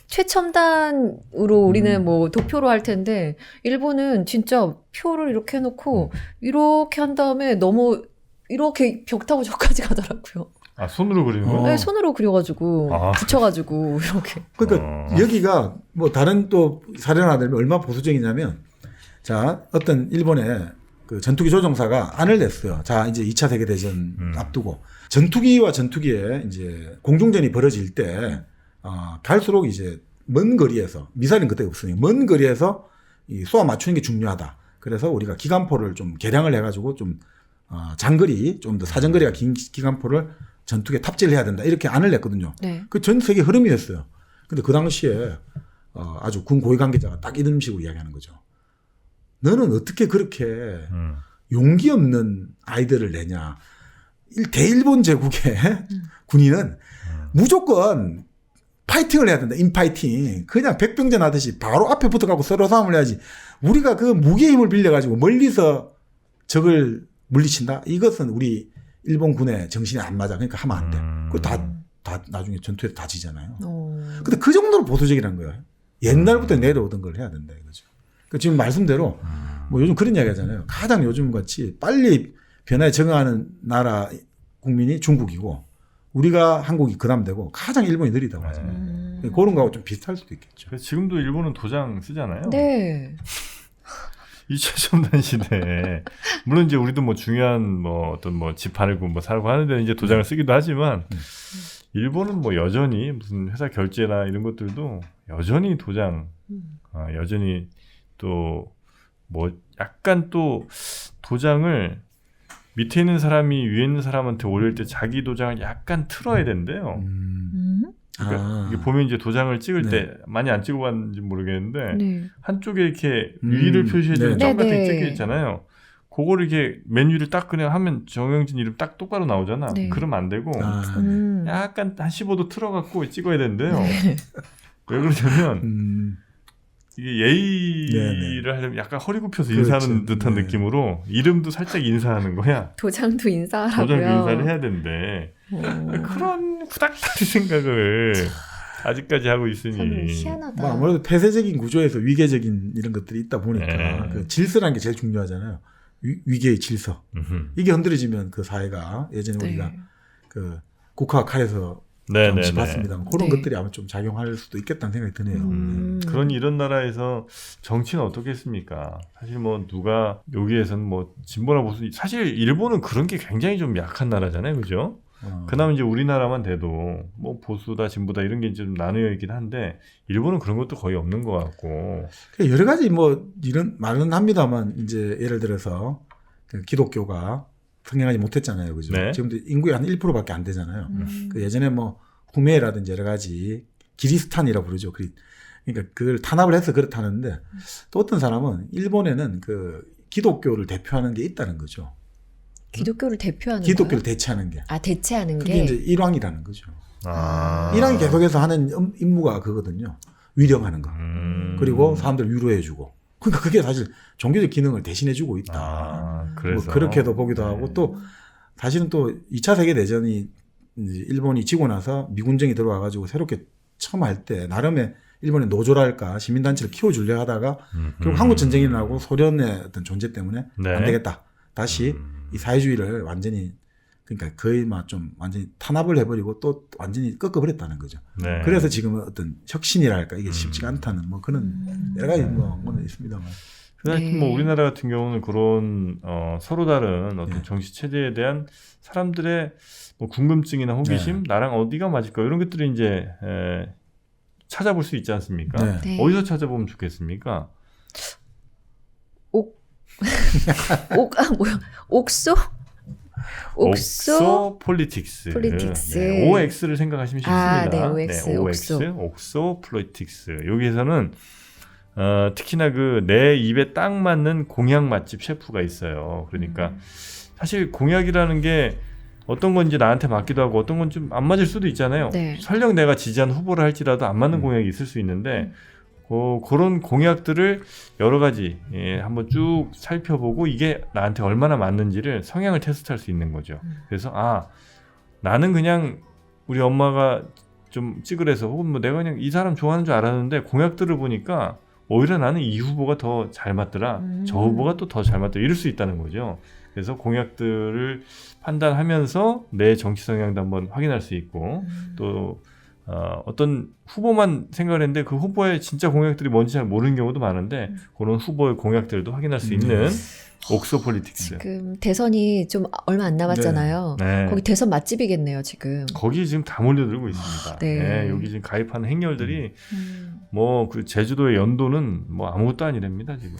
최첨단으로 우리는 뭐 도표로 할 텐데 일본은 진짜 표를 이렇게 해놓고 이렇게 한 다음에 너무 이렇게 벽 타고 저까지 가더라고요. 손으로 그리는 거? 네, 손으로 그려가지고 아. 붙여가지고 이렇게. 그러니까 여기가 뭐 다른 또 사례를 하나 들면 얼마나 보수적이냐면 자 어떤 일본의 그 전투기 조종사가 안을 냈어요. 자 이제 2차 세계대전 앞두고 전투기와 전투기에 이제 공중전이 벌어질 때 갈수록 이제 먼 거리에서 미사일은 그때 없으니 먼 거리에서 이 쏘아 맞추는 게 중요하다. 그래서 우리가 기관포를 좀 개량을 해가지고 좀 장거리 좀 더 사정거리가 긴 기관포를 전투기에 탑재를 해야 된다. 이렇게 안을 냈거든요. 네. 그 전 세계 흐름이었어요. 근데 그 당시에 아주 군 고위 관계자가 딱 이런 식으로 이야기하는 거죠. 너는 어떻게 그렇게 용기 없는 아이디어를 내냐. 대일본 제국의 군인은 무조건 파이팅을 해야 된다. 인파이팅. 그냥 백병전 하듯이 바로 앞에 붙어가고 서로 싸움을 해야지. 우리가 그 무기의 힘을 빌려가지고 멀리서 적을 물리친다. 이것은 우리 일본 군의 정신이 안 맞아. 그러니까 하면 안 돼. 그거 다 나중에 전투에서 다 지잖아요. 근데 그 정도로 보수적이라는 거예요. 옛날부터 내려오던 걸 해야 된다 이거죠. 그러니까 지금 말씀대로 뭐 요즘 그런 이야기 하잖아요. 가장 요즘 같이 빨리 변화에 적응하는 나라 국민이 중국이고 우리가 한국이 그다음 되고 가장 일본이 느리다고 하잖아요. 그런 거하고 좀 비슷할 수도 있겠죠. 지금도 일본은 도장 쓰잖아요. 네. 2차 첨단 시대에 물론 이제 우리도 뭐 중요한 뭐 어떤 뭐 집 팔고 뭐 사고 하는데 이제 도장을 쓰기도 하지만 일본은 뭐 여전히 무슨 회사 결제나 이런 것들도 여전히 도장 여전히 또 뭐 약간 또 도장을 밑에 있는 사람이 위에 있는 사람한테 올릴 때 자기 도장을 약간 틀어야 된대요. 그러니까 이게 보면 이제 도장을 찍을 네. 때 많이 안 찍어봤는지 모르겠는데 네. 한쪽에 이렇게 위를 표시해주는 네. 점 같은 게 네, 네. 찍혀 있잖아요. 그거를 이렇게 맨 위를 딱 그냥 하면 정영진 이름 딱 똑바로 나오잖아. 네. 그러면 안 되고 네. 약간 한 15도 틀어갖고 찍어야 된대요. 왜 그러냐면 이게 예의를 하려면 약간 허리 굽혀서 그렇죠. 인사하는 듯한 네. 느낌으로 이름도 살짝 인사하는 거야. 도장도 인사하라고요. 도장 인사를 해야 되는데 그런 후닥다리 생각을 아직까지 하고 참 있으니 희한하다. 뭐 아무래도 폐쇄적인 구조에서 위계적인 이런 것들이 있다 보니까 네. 그 질서라는 게 제일 중요하잖아요. 위계의 질서. 음흠. 이게 흔들어지면 그 사회가 예전에 네. 우리가 그 국화와 칼에서 네네네. 잠시 봤습니다. 그런 네. 것들이 아마 좀 작용할 수도 있겠다는 생각이 드네요. 그런 이런 나라에서 정치는 어떻겠습니까? 사실 뭐 누가 여기에서는 뭐 진보나 보수 사실 일본은 그런 게 굉장히 좀 약한 나라잖아요, 그죠? 그나마 이제 우리나라만 돼도 뭐 보수다 진보다 이런 게 좀 나뉘어 있긴 한데 일본은 그런 것도 거의 없는 것 같고. 여러 가지 뭐 이런 말은 합니다만 이제 예를 들어서 그 기독교가 성행하지 못했잖아요, 그죠? 네. 지금도 인구의 한 1%밖에 안 되잖아요. 음. 그 예전에 뭐 후메라든지 여러 가지 기리스탄이라고 부르죠. 그러니까 그걸 탄압을 해서 그렇다는데 또 어떤 사람은 일본에는 그 기독교를 대표하는 게 있다는 거죠. 기독교를 대표하는 기독교를 거예요? 대체하는 게. 아, 대체하는 그게 게. 이제 일왕이라는 거죠. 아. 일왕이 계속해서 하는 임무가 그거든요. 위령하는 거. 그리고 사람들 위로해주고. 그러니까 그게 사실 종교적 기능을 대신해주고 있다. 아, 그래서 뭐 그렇게도 보기도 네. 하고 또 사실은 또 2차 세계대전이 이제 일본이 지고 나서 미군정이 들어와가지고 새롭게 처음 할 때 나름의 일본의 노조랄까 시민단체를 키워주려 하다가 결국 한국전쟁이 일어나고 소련의 어떤 존재 때문에 네. 안 되겠다. 다시 이 사회주의를 완전히 그러니까 거의 막 좀 완전히 탄압을 해버리고 또 완전히 꺾어버렸다는 거죠. 네. 그래서 지금은 어떤 혁신이랄까 이게 쉽지가 않다는 뭐 그런 여러 가지 뭐는 있습니다만. 하여튼 네. 뭐 우리나라 같은 경우는 그런 서로 다른 어떤 네. 정치 체제에 대한 사람들의 뭐 궁금증이나 호기심, 나랑 어디가 맞을까 이런 것들을 이제 찾아볼 수 있지 않습니까? 네. 네. 어디서 찾아보면 좋겠습니까? 뭐야? 옥소? 옥소 폴리틱스. 폴리틱스. 네, OX를 생각하시면 쉽습니다. 아, 네, OX, 옥소. 옥소 폴리틱스. 여기에서는 특히나 그 내 입에 딱 맞는 공약 맛집 셰프가 있어요. 그러니까 사실 공약이라는 게 어떤 건 이제 나한테 맞기도 하고 어떤 건 좀 안 맞을 수도 있잖아요. 네. 설령 내가 지지한 후보를 할지라도 안 맞는 공약이 있을 수 있는데 그런 공약들을 여러 가지 한번 쭉 살펴보고 이게 나한테 얼마나 맞는지를 성향을 테스트할 수 있는 거죠. 그래서 나는 그냥 우리 엄마가 좀 찌그레서 혹은 뭐 내가 그냥 이 사람 좋아하는 줄 알았는데 공약들을 보니까 오히려 나는 이 후보가 더 잘 맞더라. 저 후보가 또 더 잘 맞더라. 이럴 수 있다는 거죠. 그래서 공약들을 판단하면서 내 정치 성향도 한번 확인할 수 있고 또 어떤 후보만 생각을 했는데 그 후보의 진짜 공약들이 뭔지 잘 모르는 경우도 많은데 그런 후보의 공약들도 확인할 수 있는 옥소 폴리틱스. 지금 대선이 좀 얼마 안 남았잖아요. 네. 거기 대선 맛집이겠네요, 지금. 거기 지금 다 몰려들고 있습니다. 네. 네, 여기 지금 가입하는 행렬들이 뭐 그 제주도의 연도는 뭐 아무것도 아니랍니다 지금.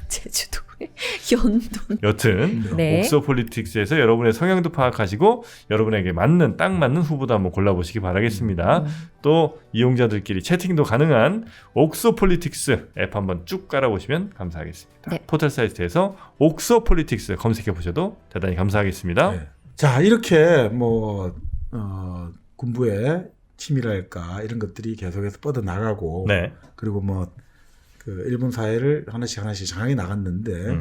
제주도의 연돈. 여튼 네. 옥소 폴리틱스에서 여러분의 성향도 파악하시고 여러분에게 딱 맞는 후보도 한번 골라보시기 바라겠습니다. 또 이용자들끼리 채팅도 가능한 옥소 폴리틱스 앱 한번 쭉 깔아보시면 감사하겠습니다. 네. 포털 사이트에서 옥소 폴리틱스 검색해 보셔도 대단히 감사하겠습니다. 네. 자 이렇게 뭐 군부의 치밀할까 이런 것들이 계속해서 뻗어 나가고 네. 그리고 뭐 그 일본 사회를 하나씩 장악해 나갔는데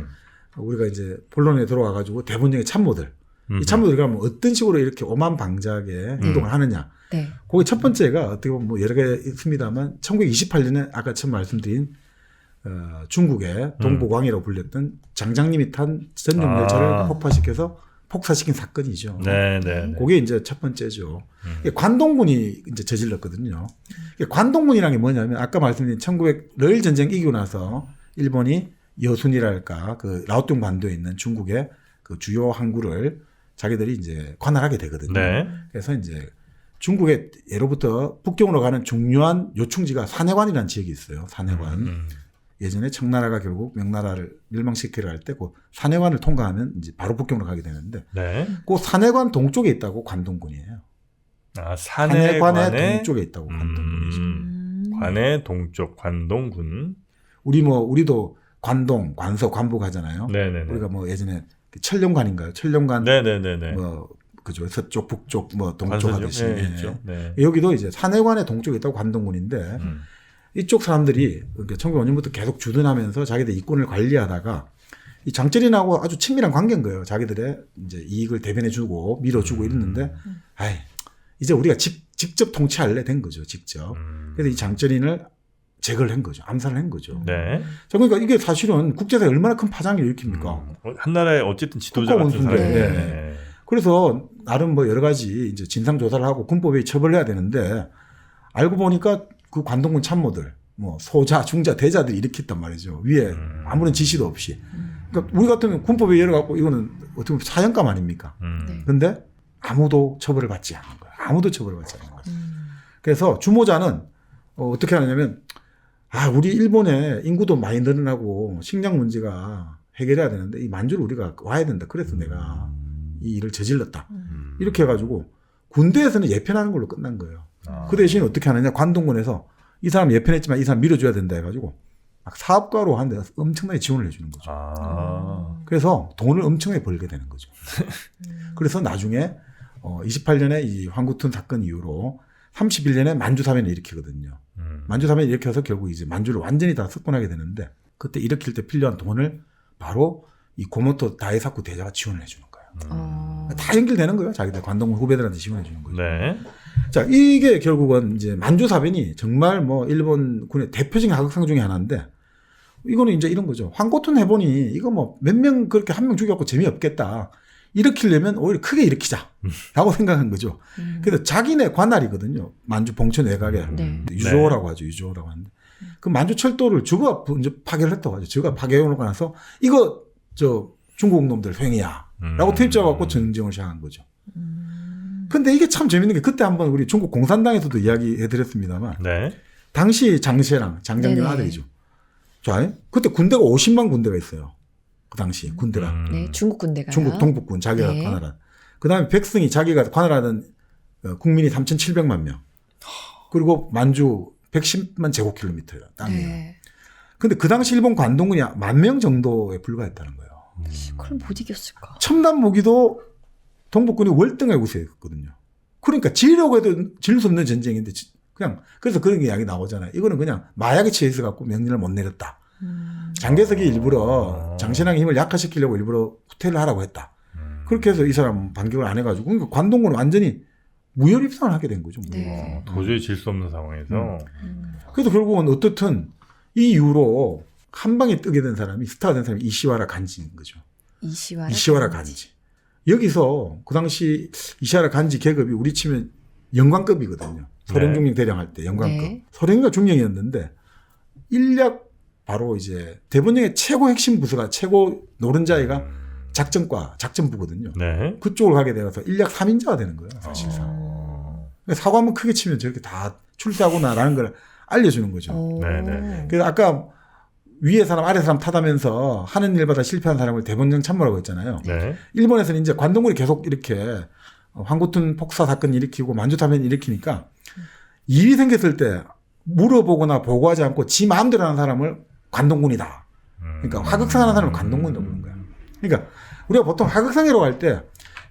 우리가 이제 본론에 들어와 가지고 대본령의 참모들 이 참모들이 그러면 어떤 식으로 이렇게 오만방자하게 행동을 하느냐. 네. 거기 첫 번째가 어떻게 보면 뭐 여러 개 있습니다만 1928년에 아까 처음 말씀드린 중국의 동북왕이라고 불렸던 장장님이 탄 전용 열차를 폭파시켜서 폭사시킨 사건이죠. 네, 네. 그게 이제 첫 번째죠. 이게 관동군이 이제 저질렀거든요. 이게 관동군이라는 게 뭐냐면 아까 말씀드린 1900를 전쟁 이기고 나서 일본이 여순이랄까 그 라오뚱 반도에 있는 중국의 그 주요 항구를 자기들이 이제 관할하게 되거든요. 네. 그래서 이제 중국의 예로부터 북경으로 가는 중요한 요충지가 산해관이라는 지역이 있어요. 산해관. 예전에 청나라가 결국 명나라를 멸망시키려 할 때 그 산해관을 통과하면 이제 바로 북경으로 가게 되는데 네. 그 산해관 동쪽에 있다고 관동군이에요. 산해관의 동쪽에 있다고 관동군이죠. 관의 동쪽 관동군. 우리도 관동, 관서, 관북 하잖아요. 네네네. 우리가 뭐 예전에 천령관인가요? 천령관 네네네네. 뭐 그죠? 서쪽, 북쪽, 뭐 동쪽 하듯이. 네, 있죠. 네. 여기도 이제 산해관의 동쪽에 있다고 관동군인데 이쪽 사람들이 1905년부터 계속 주둔하면서 자기들 이권을 관리하다가 이 장철인하고 아주 친밀한 관계인 거예요. 자기들의 이제 이익을 대변해주고 밀어주고 이랬는데, 아이, 이제 우리가 직접 통치할래 된 거죠. 직접. 그래서 이 장철인을 제거를 한 거죠. 암살을 한 거죠. 네. 자, 그러니까 이게 사실은 국제사에 얼마나 큰 파장을 일으킵니까? 한 나라의 어쨌든 지도자 국가 같은 원수인데. 사람이. 네. 그래서 나름 뭐 여러 가지 이제 진상 조사를 하고 군법에 처벌을 해야 되는데 알고 보니까 그 관동군 참모들, 뭐 소자, 중자, 대자들이 일으켰단 말이죠. 위에 아무런 지시도 없이. 그러니까 우리 같으면 군법에 열어갖고 이거는 어떻게 보면 사형감 아닙니까? 네. 근데 아무도 처벌을 받지 않는 거예요. 아무도 처벌을 받지 않는 거예요. 그래서 주모자는 어떻게 하냐면 우리 일본에 인구도 많이 늘어나고 식량 문제가 해결해야 되는데 이 만주를 우리가 와야 된다. 그래서 내가 이 일을 저질렀다. 이렇게 해가지고 군대에서는 예편하는 걸로 끝난 거예요. 그 대신 어떻게 하느냐. 관동군에서 이 사람 예편했지만 이 사람 밀어줘야 된다 해가지고 막 사업가로 하는데 엄청나게 지원을 해주는 거죠. 그래서 돈을 엄청나게 벌게 되는 거죠. 그래서 나중에 28년에 이 황구툰 사건 이후로 31년에 만주사변을 일으키거든요. 만주사변을 일으켜서 결국 이제 만주를 완전히 다 석권하게 되는데 그때 일으킬 때 필요한 돈을 바로 이 고모토 다이사쿠 대자가 지원을 해주는 거예요. 다 연결되는 거예요. 자기들 관동군 후배들한테 지원해 주는 거죠. 네. 자, 이게 결국은 이제 만주사변이 정말 뭐 일본 군의 대표적인 하극상 중에 하나인데 이거는 이제 이런 거죠. 황고툰 해보니 이거 뭐 몇 명 그렇게 한 명 죽여갖고 재미없겠다. 일으키려면 오히려 크게 일으키자라고 생각한 거죠. 그래서 자기네 관할이거든요. 만주 봉천 외곽에 네. 유조라고 하죠. 유조라고 하는데 그 만주 철도를 저가 먼저 파괴를 했다고 하죠. 저가 파괴해놓고 나서 이거 중국 놈들 횡이야라고 투입자갖고 전쟁을 시작한 거죠. 근데 이게 참 재밌는 게 그때 한번 우리 중국 공산당에서도 이야기해드렸습니다만 네. 당시 장세랑 장장년 네네. 아들이죠. 자, 그때 군대가 50만 군대가 있어요. 그 당시 군대가. 네, 중국 군대가. 중국 동북군 자기가 네. 관할한. 그 다음에 백성이 자기가 관할하던 국민이 3,700만 명. 그리고 만주 110만 제곱킬로미터예요. 땅이에요. 네. 근데 그 당시 일본 관동군이 10,000명 정도에 불과했다는 거예요. 그럼 못 이겼을까? 첨단 무기도 동북군이 월등하게 우세했거든요. 그러니까 지려고 해도 질 수 없는 전쟁인데 그냥 그래서 그런 이야기 나오잖아요. 이거는 그냥 마약에 취해서 갖고 명령을 못 내렸다. 장개석이 일부러 장신왕의 힘을 약화시키려고 일부러 후퇴를 하라고 했다. 그렇게 해서 이 사람 반격을 안 해가지고 그러니까 관동군은 완전히 무혈 입상을 하게 된 거죠. 네. 도저히 질 수 없는 상황에서. 그래서 결국은 어떻든 이 이후로 한 방에 뜨게 된 사람이 스타가 된 사람이 이시와라 간지인 거죠. 이시와라 간지. 여기서 그 당시 이시와라 간지 계급이 우리 치면 영광급이거든요. 소련 중령 대령할 때 영광급. 네. 소련과 중령이었는데 인력 바로 이제 대본령의 최고 핵심 부서가 최고 노른자이가 작전과 작전부거든요. 네. 그쪽으로 가게 되어서 인력 3인자가 되는 거예요. 사실상. 사고 한번 크게 치면 저렇게 다 출세하구나라는 걸 알려주는 거죠. 네네. 그래서 아까 위에 사람 아래 사람 타다면서 하는 일마다 실패한 사람을 대본령 참모라고 했잖아요. 네. 일본에서는 이제 관동군이 계속 이렇게 황고툰 폭사 사건 일으키고 만주사변 일으키니까 일이 생겼을 때 물어보거나 보고하지 않고 지 마음대로 하는 사람을 관동군이다. 그러니까 화극상하는 사람을 관동군이라고 부르는 거야. 그러니까 우리가 보통 화극상이라고 할 때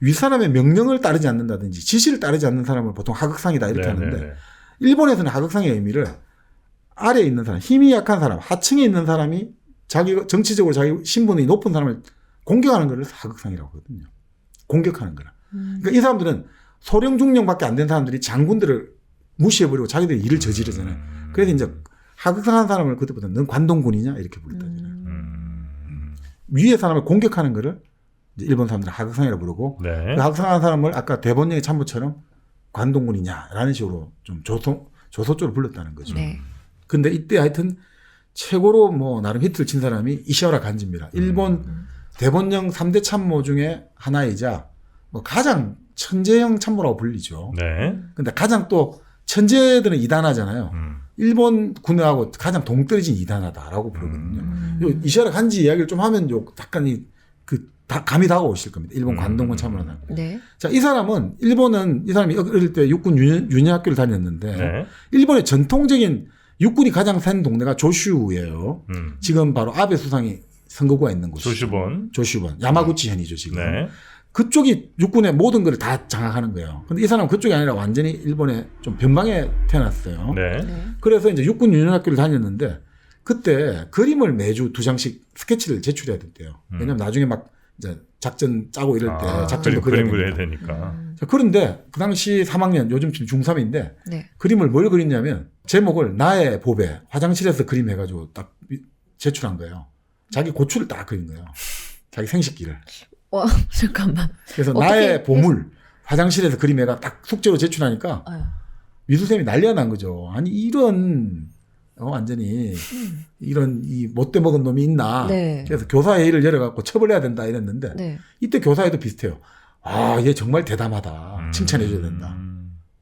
윗사람의 명령을 따르지 않는다든지 지시를 따르지 않는 사람을 보통 화극상이다 이렇게 하는데 일본에서는 화극상의 의미를 아래에 있는 사람, 힘이 약한 사람, 하층에 있는 사람이 자기 정치적으로 자기 신분이 높은 사람을 공격하는 것을 하극상이라고 하거든요. 공격하는 거라. 그러니까 이 사람들은 소령 중령밖에 안 된 사람들이 장군들을 무시해버리고 자기들이 일을 저지르잖아요. 그래서 이제 하극상한 사람을 그때부터 넌 관동군이냐 이렇게 부르다잖아요. 위에 사람을 공격하는 거를 이제 일본 사람들은 하극상이라고 부르고 네. 그 하극상한 사람을 아까 대본령의 참모처럼 관동군이냐라는 식으로 좀 조소조로 불렀다는 거죠. 네. 근데 이때 하여튼 최고로 뭐 나름 히트를 친 사람이 이시와라 간지입니다. 일본 대본령 3대 참모 중에 하나이자 뭐 가장 천재형 참모라고 불리죠. 네. 근데 가장 또 천재들은 이단하잖아요. 일본 군하고 가장 동떨어진 이단하다라고 부르거든요. 요 이시와라 간지 이야기를 좀 하면 요 약간 감이 다가오실 겁니다. 일본 관동군 참모라는. 네. 자, 이 사람은 일본은 이 사람이 어릴 때 육군 유년학교를 다녔는데 네. 일본의 전통적인 육군이 가장 센 동네가 조슈예요. 지금 바로 아베 수상이 선거구가 있는 곳이죠. 조슈본. 조슈본. 야마구치현이죠, 지금. 네. 그쪽이 육군의 모든 걸 다 장악하는 거예요. 근데 이 사람은 그쪽이 아니라 완전히 일본의 좀 변방에 태어났어요. 네. 네. 그래서 이제 육군 유년학교를 다녔는데 그때 그림을 매주 2장씩 스케치를 제출해야 됐대요. 왜냐면 나중에 막 이제 작전 짜고 이럴 때 작전도 그림 그려야 그려야 되니까. 되니까. 자, 그런데 그 당시 3학년, 요즘 지금 중3인데 네. 그림을 뭘 그렸냐면 제목을 나의 보배 화장실에서 그림 해가지고 딱 제출한 거예요. 자기 고추를 딱 그린 거예요. 자기 생식기를. 와, 잠깐만. 그래서 어떻게 나의 보물 화장실에서 그림 해가 딱 숙제로 제출하니까 아유. 미술쌤이 난리가 난 거죠. 아니 이런 완전히 이런 이 못돼 먹은 놈이 있나. 네. 그래서 교사회의를 열어갖고 처벌해야 된다 이랬는데 네. 이때 교사회도 비슷해요. 아, 얘 정말 대담하다. 칭찬해줘야 된다.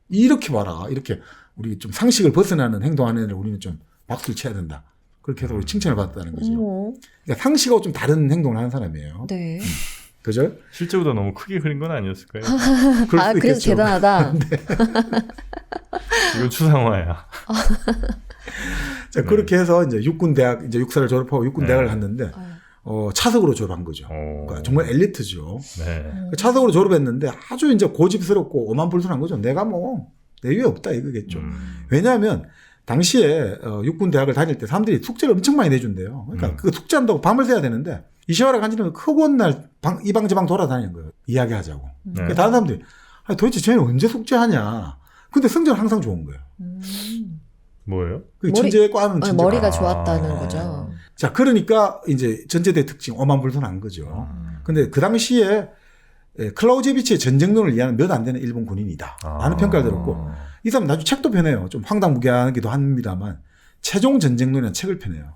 이렇게 봐라. 이렇게 우리 좀 상식을 벗어나는 행동하는 애를 우리는 좀 박수를 쳐야 된다. 그렇게 해서 우리 칭찬을 받았다는 거죠. 어머. 그러니까 상식하고 좀 다른 행동을 하는 사람이에요. 네. 그죠? 실제보다 너무 크게 그린 건 아니었을까요? 그럴 아, 수도 그래서 있겠죠. 대단하다. 이건 추상화야. 자, 그렇게 해서 이제 육군대학, 이제 육사를 졸업하고 육군대학을 갔는데, 아유. 차석으로 졸업한 거죠. 그러니까 정말 엘리트죠. 네. 차석으로 졸업했는데 아주 이제 고집스럽고 오만불순한 거죠. 내가 뭐, 내 위에 없다 이거겠죠. 왜냐하면 당시에 육군대학을 다닐 때 사람들이 숙제를 엄청 많이 내준대요. 그러니까 그 숙제한다고 밤을 새야 되는데 이시와라 간지는 크고 온 날 이 방 저 방 돌아다니는 거예요. 이야기하자고. 그러니까 다른 사람들이 아니, 도대체 쟤는 언제 숙제하냐. 근데 성적은 항상 좋은 거예요. 뭐예요? 그 머리- 천재의 과는 천재. 머리가 아. 좋았다는 거죠. 자, 그러니까 이제 전제대 특징 오만불순한 거죠. 근데 그 당시에 클라우제비치의 전쟁론을 이해하는 몇 안 되는 일본 군인이다. 라는 평가를 들었고 이 사람 나중에 책도 펴내요. 좀 황당무계하기도 합니다만 최종 전쟁론이라는 책을 펴내요.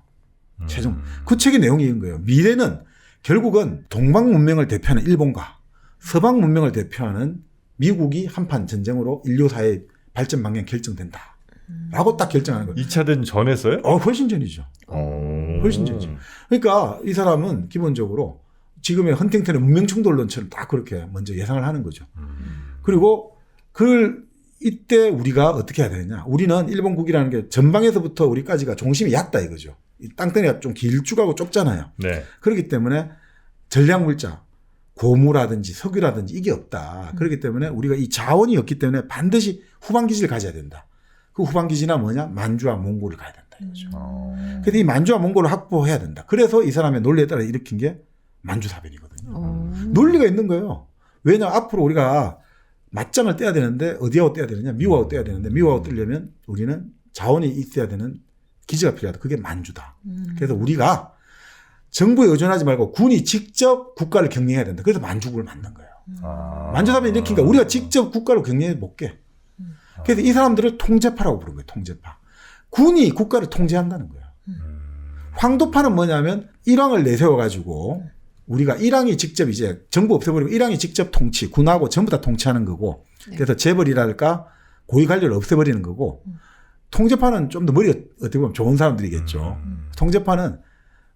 최종. 그 책의 내용이 이런 거예요. 미래는 결국은 동방 문명을 대표하는 일본과 서방 문명을 대표하는 미국이 한판 전쟁으로 인류 사회의 발전 방향 결정된다. 라고 딱 결정하는 거예요. 2차 대전 전에서요? 훨씬 전이죠. 훨씬 전이죠. 그러니까 이 사람은 기본적으로 지금의 헌팅턴의 문명충돌론처럼 딱 그렇게 먼저 예상을 하는 거죠. 그리고 그걸 이때 우리가 어떻게 해야 되느냐. 우리는 일본국이라는 게 전방에서부터 우리까지가 중심이 얕다 이거죠. 이 땅덩이가 좀 길쭉하고 좁잖아요. 네. 그렇기 때문에 전략물자, 고무라든지 석유라든지 이게 없다. 그렇기 때문에 우리가 이 자원이 없기 때문에 반드시 후방기지를 가져야 된다. 그 후방기지나 뭐냐? 만주와 몽골을 가야 된다 이거죠. 그래서 이 만주와 몽골을 확보해야 된다. 그래서 이 사람의 논리에 따라 일으킨 게 만주사변이거든요. 논리가 있는 거예요. 왜냐 앞으로 우리가 맞짱을 떼야 되는데 어디하고 떼야 되느냐? 미국하고 떼야 되는데 미국하고 떼려면 우리는 자원이 있어야 되는 기지가 필요하다. 그게 만주다. 그래서 우리가 정부에 의존하지 말고 군이 직접 국가를 경영해야 된다. 그래서 만주국을 만든 거예요. 만주사변이 일으키니까 우리가 직접 국가를 경영해 볼게. 그래서 이 사람들을 통제파라고 부른 거예요. 통제파. 군이 국가를 통제한다는 거예요. 황도파는 뭐냐면 일왕을 내세워가지고 우리가 일왕이 직접 이제 정부 없애버리고 일왕이 직접 통치, 군하고 전부 다 통치하는 거고 그래서 재벌이랄까 고위 관료를 없애버리는 거고 통제파는 좀 더 머리가 어떻게 보면 좋은 사람들이겠죠. 통제파는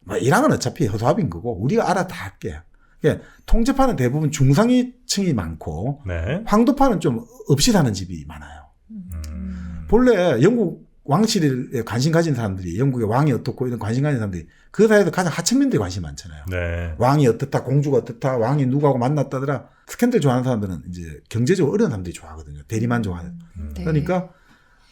뭐 일왕은 어차피 허수아비인 거고 우리가 알아 다 할게. 그러니까 통제파는 대부분 중상위층이 많고 네. 황도파는 좀 없이 사는 집이 많아요. 본래 영국 왕실에 관심 가진 사람들이 영국의 왕이 어떻고 이런 관심 가진 사람들이 그 사이에서 가장 하층민들이 관심 많잖아요. 네. 왕이 어떻다, 공주가 어떻다, 왕이 누구하고 만났다더라. 스캔들 좋아하는 사람들은 이제 경제적으로 어려운 사람들이 좋아하거든요. 대리만 좋아하는. 네. 그러니까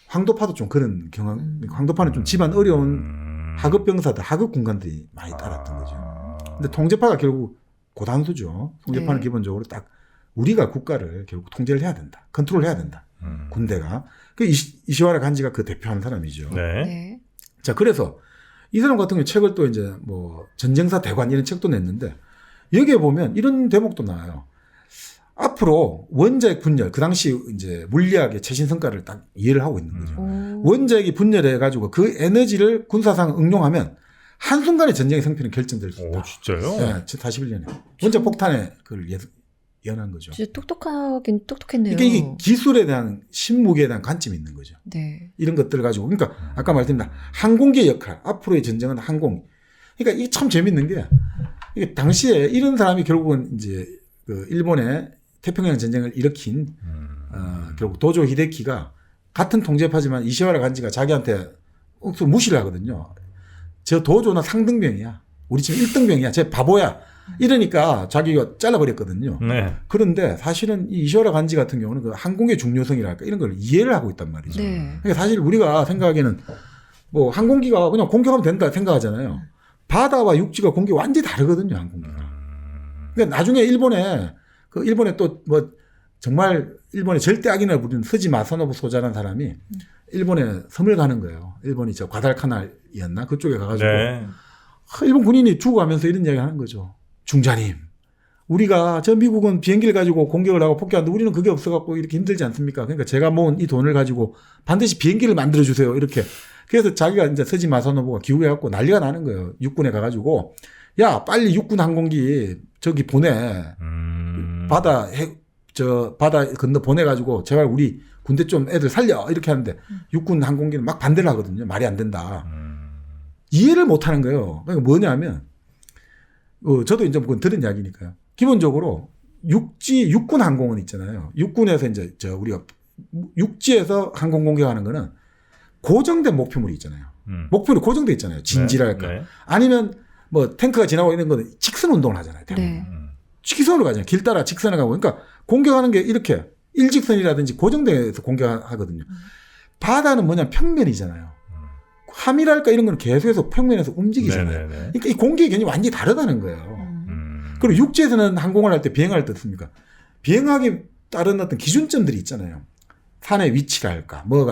황도파도 좀 그런 경향, 황도파는 좀 집안 어려운 하급 병사들, 하급 군관들이 많이 따랐던 거죠. 근데 통제파가 결국 고단수죠. 통제파는 네. 기본적으로 딱 우리가 국가를 결국 통제를 해야 된다. 컨트롤 해야 된다. 군대가. 그 이시와라 간지가 그 대표하는 사람이죠. 네. 네. 자, 그래서 이 사람 같은 경우 책을 또 이제 뭐 전쟁사 대관 이런 책도 냈는데 여기에 보면 이런 대목도 나와요. 앞으로 원자핵 분열, 그 당시 이제 물리학의 최신 성과를 딱 이해를 하고 있는 거죠. 원자핵이 분열해가지고 그 에너지를 군사상 응용하면 한순간에 전쟁의 성패는 결정될 수 있다. 오, 진짜요? 네, 41년에. 원자 폭탄에 그걸 예언한 거죠. 진짜 똑똑하긴 똑똑했네요. 그러니까 이게 기술에 대한 신무기에 대한 관점이 있는 거죠. 네. 이런 것들을 가지고. 그러니까 아까 말씀드린 항공기의 역할, 앞으로의 전쟁은 항공. 그러니까 이게 참 재밌는 게 이게 당시에 이런 사람이 결국은 이제 그 일본의 태평양 전쟁을 일으킨 결국 도조 히데키가 같은 통제파지만 이시와라 간지가 자기한테 무시를 하거든요. 저 도조는 상등병이야. 우리 지금 1등병이야. 쟤 바보야. 이러니까 자기가 잘라버렸거든요. 네. 그런데 사실은 이 이시와라 간지 같은 경우는 그 항공의 중요성이랄까 이런 걸 이해를 하고 있단 말이죠. 네. 그러니까 사실 우리가 생각하기에는 뭐 항공기가 그냥 공격하면 된다 생각하잖아요. 바다와 육지가 공격이 완전히 다르거든요, 항공기가. 그러니까 나중에 일본에 또 뭐 정말 일본의 절대 악인을 부르는 스지 마사노부 소자라는 사람이 일본에 섬을 가는 거예요. 일본이 저 과달카날이었나? 그쪽에 가가지고 네. 일본 군인이 죽어가면서 이런 이야기 하는 거죠. 중자님, 우리가 저 미국은 비행기를 가지고 공격을 하고 폭격하는데 우리는 그게 없어갖고 이렇게 힘들지 않습니까? 그러니까 제가 모은 이 돈을 가지고 반드시 비행기를 만들어주세요. 이렇게. 그래서 자기가 이제 스지 마사노부가 기우해갖고 난리가 나는 거예요. 육군에 가가지고 야, 빨리 육군 항공기 저기 보내. 바다 건너 보내가지고 제발 우리 군대 좀 애들 살려. 이렇게 하는데 육군 항공기는 막 반대를 하거든요. 말이 안 된다. 이해를 못 하는 거예요. 그러니까 뭐냐면, 저도 이제 그건 들은 이야기니까요. 기본적으로 육군 항공은 있잖아요. 육군에서 이제 우리가 육지에서 항공 공격하는 거는 고정된 목표물이 있잖아요. 목표물이 고정돼 있잖아요. 진지랄까. 네. 아니면 뭐 탱크가 지나고 있는 거는 직선 운동을 하잖아요. 네. 직선으로 가잖아요. 길 따라 직선을 가고. 그러니까 공격하는 게 이렇게 일직선이라든지 고정돼서 공격하거든요. 바다는 뭐냐면 평면이잖아요. 함이랄까 이런 건 계속해서 평면에서 움직이잖아요. 네네네. 그러니까 이 공기의 개념이 완전히 다르다는 거예요. 그리고 육지에서는 항공을 할 때 비행할 때 어떻습니까? 비행하기 따른 어떤 기준점들이 있잖아요. 산의 위치랄까, 뭐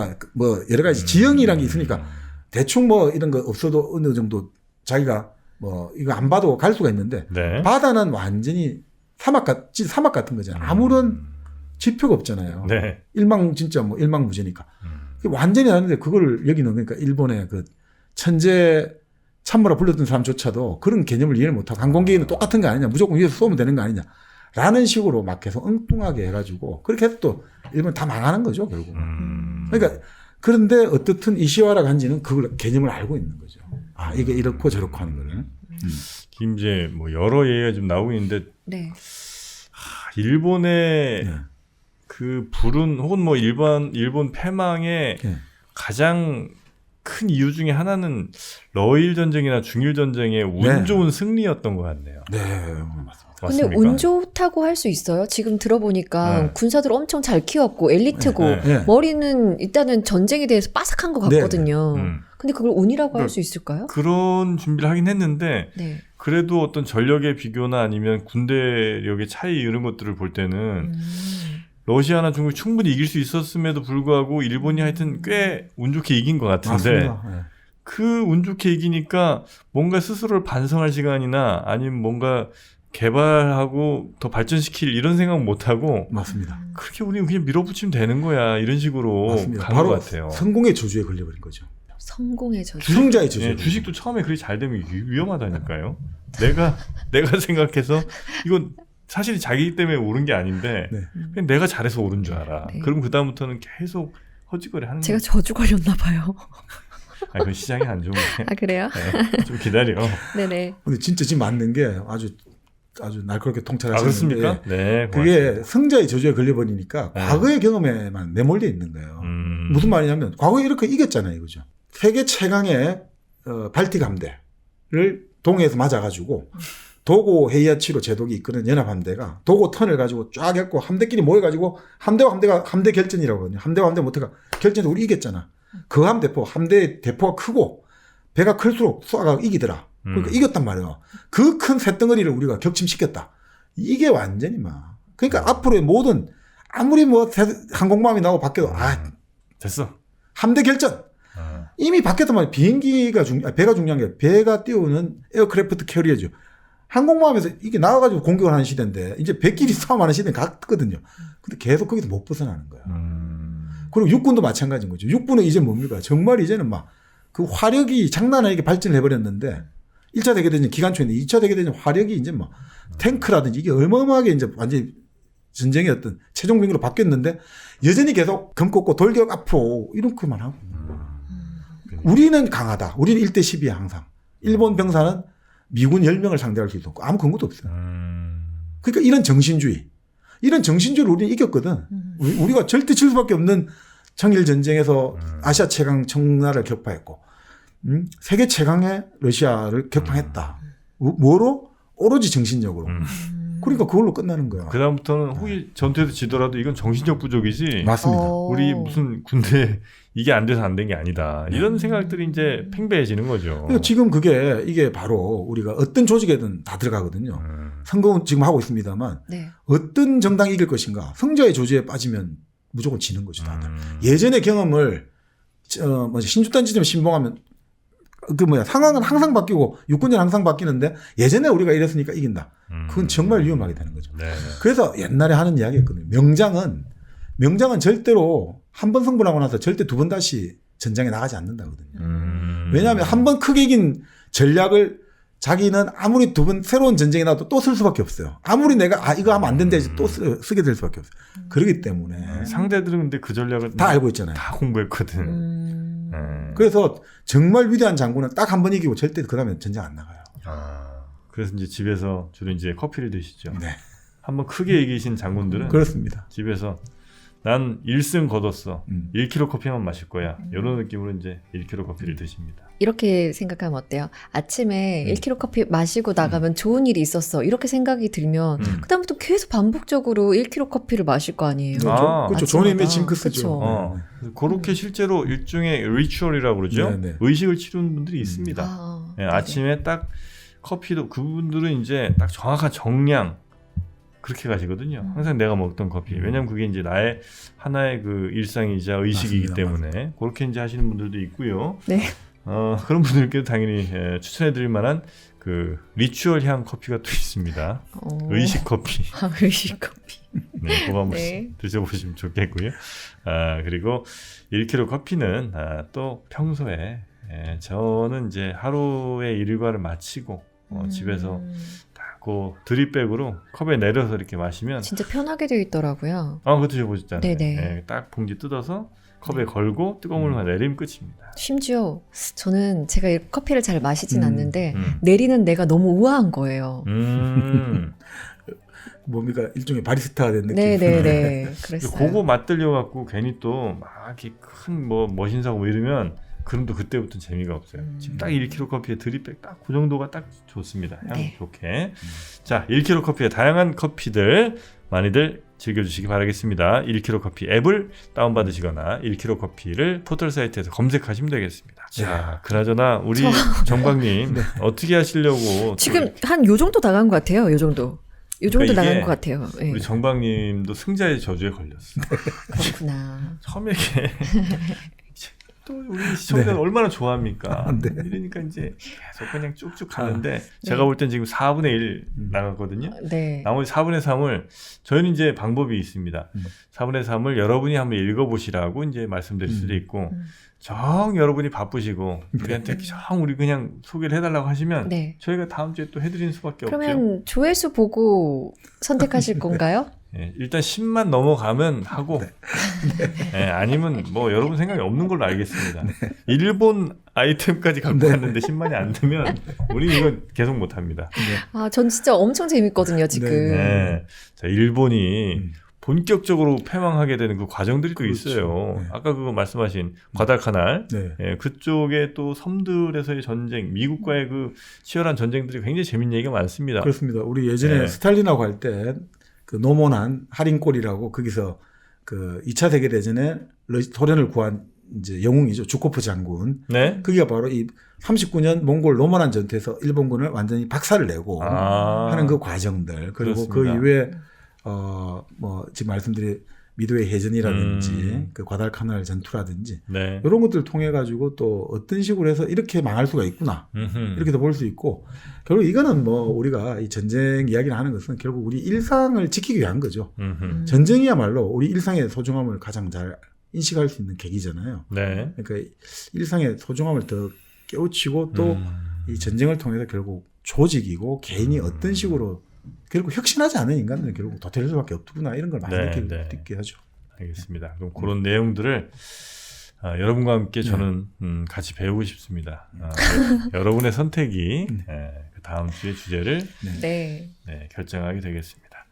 여러 가지 지형이란 게 있으니까 대충 뭐 이런 거 없어도 어느 정도 자기가 뭐 이거 안 봐도 갈 수가 있는데 네. 바다는 완전히 사막 같은 거잖아요. 아무런 지표가 없잖아요. 네. 진짜 뭐 일망무진이니까. 완전히 다른데 그걸 여기는 그러니까 일본의 그 천재 참모라 불렀던 사람조차도 그런 개념을 이해를 못하고 항공기는 똑같은 거 아니냐, 무조건 위에서 쏘면 되는 거 아니냐 라는 식으로 막 계속 엉뚱하게 해가지고 그렇게 해서 또 일본 다 망하는 거죠 결국은. 그러니까 그런데 어떻든 이시와라 간지는 그걸 개념을 알고 있는 거죠. 아, 이게 이렇고 저렇고 하는 거는. 지금 이제 뭐 여러 얘기가 좀 나오고 있는데 네. 일본의 네. 그 불운 혹은 뭐 일본 패망의 네. 가장 큰 이유 중에 하나는 러일 전쟁이나 중일 전쟁의 운 네. 좋은 승리였던 것 같네요. 네, 맞습니다. 근데 맞습니까? 운 좋다고 할 수 있어요. 지금 들어보니까 네. 군사들 엄청 잘 키웠고 엘리트고 네. 네. 머리는 일단은 전쟁에 대해서 빠삭한 것 네. 같거든요. 근데 그걸 운이라고 할 그러니까 수 있을까요? 그런 준비를 하긴 했는데 네. 그래도 어떤 전력의 비교나 아니면 군대력의 차이 이런 것들을 볼 때는 러시아나 중국이 충분히 이길 수 있었음에도 불구하고 일본이 하여튼 꽤 운 좋게 이긴 것 같은데 맞습니다. 네. 그 운 좋게 이기니까 뭔가 스스로를 반성할 시간이나 아니면 뭔가 개발하고 더 발전시킬 이런 생각 못하고 맞습니다. 그렇게 우리는 그냥 밀어붙이면 되는 거야 이런 식으로 맞습니다. 간 바로 것 같아요. 성공의 저주에 걸려버린 거죠. 성공의 저주. 성자의 저주. 네, 주식도 처음에 그렇게 잘 되면 위험하다니까요. 내가 생각해서 이건 사실 자기 때문에 오른 게 아닌데 네. 그냥 내가 잘해서 오른 줄 알아. 네. 그럼 그 다음부터는 계속 허지거리 하는 제가 거야. 저주 걸렸나 봐요. 아, 그건 시장이 안 좋은 거야. 아 그래요? 네, 좀 기다려. 네네. 근데 진짜 지금 맞는 게 아주 날카롭게 아, 통찰하시는데 그렇습니까? 네. 그게 성자의 저주에 걸려버리니까 네. 과거의 경험에만 내몰려 있는 거예요. 무슨 말이냐면 과거에 이렇게 이겼잖아요, 이거죠. 세계 최강의 발틱 함대를 동해에서 맞아가지고 도고 헤이아치로 제독이 이끄는 연합함대가 도고 턴을 가지고 쫙 했고 함대끼리 모여가지고 함대와 함대 결전이라고 하거든요. 함대와 함대 못해가 결전에서 우리 이겼잖아. 그 함대 대포가 크고 배가 클수록 쏘아가 이기더라. 그러니까 이겼단 말이에요. 그 큰 쇳덩어리를 우리가 격침시켰다. 이게 완전히 막. 그러니까 앞으로의 모든 아무리 뭐 항공모함이 나오고 바뀌어도 됐어. 함대 결전. 이미 바뀌었단 말이에요. 배가 중요한 게 배가 띄우는 에어크래프트 캐리어죠. 항공모함에서 이게 나와가지고 공격을 하는 시대인데 이제 배끼리 싸움하는 시대는 갔거든요. 근데 계속 거기서 못 벗어나는 거예요. 그리고 육군도 마찬가지인 거죠. 육군은 이제 뭡니까? 정말 이제는 막 그 화력이 장난 아니게 발전을 해버렸는데 1차 대개대전 기간 초인데 2차 대개대전 화력이 이제 뭐 탱크라든지 이게 어마어마하게 이제 완전히 전쟁의 어떤 최종兵으로 바뀌었는데 여전히 계속 검꽂고 돌격 앞으로 이렇게만 하고 우리는 강하다. 우리는 1대 10이야 항상. 일본 병사는 미군 10명을 상대할 수 있었고 아무 근거도 없어요. 그러니까 이런 정신주의를 우리는 이겼거든. 우리가 절대 질 수밖에 없는 청일 전쟁에서 아시아 최강 청나라를 격파했고 세계 최강의 러시아를 격파했다. 뭐로? 오로지 정신력으로. 그러니까 그걸로 끝나는 거야. 그 다음부터는 혹시 전투에서 지더라도 이건 정신적 부족이지. 맞습니다. 우리 무슨 군대 이게 안 돼서 안 된 게 아니다. 이런 생각들이 이제 팽배해지는 거죠. 그러니까 지금 이게 바로 우리가 어떤 조직에든 다 들어가거든요. 선거는 지금 하고 있습니다만 네. 어떤 정당이 이길 것인가. 성자의 조지에 빠지면 무조건 지는 거죠, 다들. 예전의 경험을 신주단 지점 신봉하면 상황은 항상 바뀌고 유권자는 항상 바뀌는데 예전에 우리가 이랬으니까 이긴다. 그건 정말 위험하게 되는 거죠. 네. 그래서 옛날에 하는 이야기였거든요. 명장은 절대로 한 번 승부하고 나서 절대 두 번 다시 전장에 나가지 않는다거든요. 왜냐하면 한 번 크게 이긴 전략을 자기는 아무리 두 번 새로운 전쟁이 나도 또 쓸 수밖에 없어요. 아무리 내가 이거 하면 안 된다 해서 또 쓰게 될 수밖에 없어요. 그렇기 때문에 상대들은 근데 그 전략을 다 알고 있잖아요. 다 공부했거든. 그래서 정말 위대한 장군은 딱 한 번 이기고 절대 그 다음에 전쟁 안 나가요. 그래서 이제 집에서 주로 이제 커피를 드시죠. 네. 한번 크게 이기신 장군들은 그렇습니다. 집에서 난 1승 거뒀어. 1kg 커피만 마실 거야. 이런 느낌으로 이제 1kg 커피를 드십니다. 이렇게 생각하면 어때요? 아침에 1kg 커피 마시고 나가면 좋은 일이 있었어. 이렇게 생각이 들면 그다음부터 계속 반복적으로 1kg 커피를 마실 거 아니에요. 그렇죠. 좋은 의미의 징크스죠. 그쵸. 그렇게 실제로 일종의 리추얼이라고 그러죠. 네. 의식을 치르는 분들이 있습니다. 네. 아침에 딱 커피도 그분들은 이제 딱 정확한 정량 그렇게 가시거든요. 항상 내가 먹던 커피. 왜냐면 그게 이제 나의 하나의 그 일상이자 의식이기 맞습니다. 때문에 그렇게 이제 하시는 분들도 있고요. 네. 그런 분들께도 당연히 추천해드릴 만한 그 리추얼 향 커피가 또 있습니다. 의식 커피. 의식 커피. 네, 그거 한번 네. 드셔보시면 좋겠고요. 그리고 1kg 커피는 또 평소에 저는 이제 하루의 일과를 마치고 집에서 그 드립백으로 컵에 내려서 이렇게 마시면 진짜 편하게 되어 있더라고요. 그거 드셔보셨잖아요. 네네. 딱 봉지 뜯어서 컵에 걸고 뜨거운 물만 내리면 끝입니다. 심지어 저는 제가 이 커피를 잘 마시진 않는데 음. 내리는 내가 너무 우아한 거예요. 뭡니까 일종의 바리스타가 된 느낌. 네네네. 그랬어요. 그거 맛들려 갖고 괜히 또 막 이렇게 큰 뭐 머신사고 뭐 이러면 그럼 또 그때부터 재미가 없어요. 지금 딱 1kg 커피에 드립백 딱 그 정도가 딱 좋습니다. 향 네. 좋게. 자, 1kg 커피의 다양한 커피들 많이들 즐겨주시기 바라겠습니다. 1kg 커피 앱을 다운받으시거나 1kg 커피를 포털 사이트에서 검색하시면 되겠습니다. 자, 그나저나 우리 정광님 어떻게 하시려고 지금 한 요 정도 나간 것 같아요. 요 정도. 요 정도 그러니까 나간 이게 것 같아요. 네. 우리 정광님도 승자의 저주에 걸렸어. 그렇구나. 처음에 이게 또 우리 시청자는 얼마나 좋아합니까? 네. 이러니까 이제 계속 그냥 쭉쭉 가는데 제가 볼 땐 지금 4분의 1 나갔거든요. 네. 나머지 4분의 3을 저희는 이제 방법이 있습니다. 4분의 3을 여러분이 한번 읽어보시라고 이제 말씀드릴 수도 있고 정 여러분이 바쁘시고 우리한테 정 우리 그냥 소개를 해달라고 하시면 네. 저희가 다음 주에 또 해드리는 수밖에 없죠. 그러면 조회수 보고 선택하실 건가요? 일단 10만 넘어가면 하고 아니면 뭐 여러분 생각이 없는 걸로 알겠습니다. 일본 아이템까지 갖고 갔는데 10만이 안 되면 우리 이거 계속 못합니다. 아, 전 진짜 엄청 재밌거든요, 지금. 네. 자, 일본이 본격적으로 패망하게 되는 그 과정들이 또 그렇죠. 있어요. 네. 아까 그거 말씀하신 과달카날 네. 그쪽에 또 섬들에서의 전쟁, 미국과의 그 치열한 전쟁들이 굉장히 재밌는 얘기가 많습니다. 그렇습니다. 우리 예전에 네. 스탈린하고 할 때 그 노모난 할인골이라고 거기서 그 2차 세계대전에 소련을 구한 이제 영웅이죠. 주코프 장군. 네. 그게 바로 이 39년 몽골 노모난 전투에서 일본군을 완전히 박살을 내고 하는 그 과정들. 그리고 그 그렇습니다. 이후에 뭐 지금 말씀드린 미드웨이 해전이라든지 그 과달카날 전투라든지 네. 이런 것들을 통해 가지고 또 어떤 식으로 해서 이렇게 망할 수가 있구나. 이렇게도 볼 수 있고 결국 이거는 뭐 우리가 이 전쟁 이야기를 하는 것은 결국 우리 일상을 지키기 위한 거죠. 전쟁이야말로 우리 일상의 소중함을 가장 잘 인식할 수 있는 계기잖아요. 네. 그러니까 일상의 소중함을 더 깨우치고 또 이 전쟁을 통해서 결국 조직이고 개인이 어떤 식으로 결국 혁신하지 않은 인간은 결국 도태될 수밖에 없구나 이런 걸 많이 느끼게 하죠. 알겠습니다. 그럼 그런 내용들을 여러분과 함께 저는 같이 배우고 싶습니다. 여러분의 선택이 그 다음 주의 주제를 네. 결정하게 되겠습니다.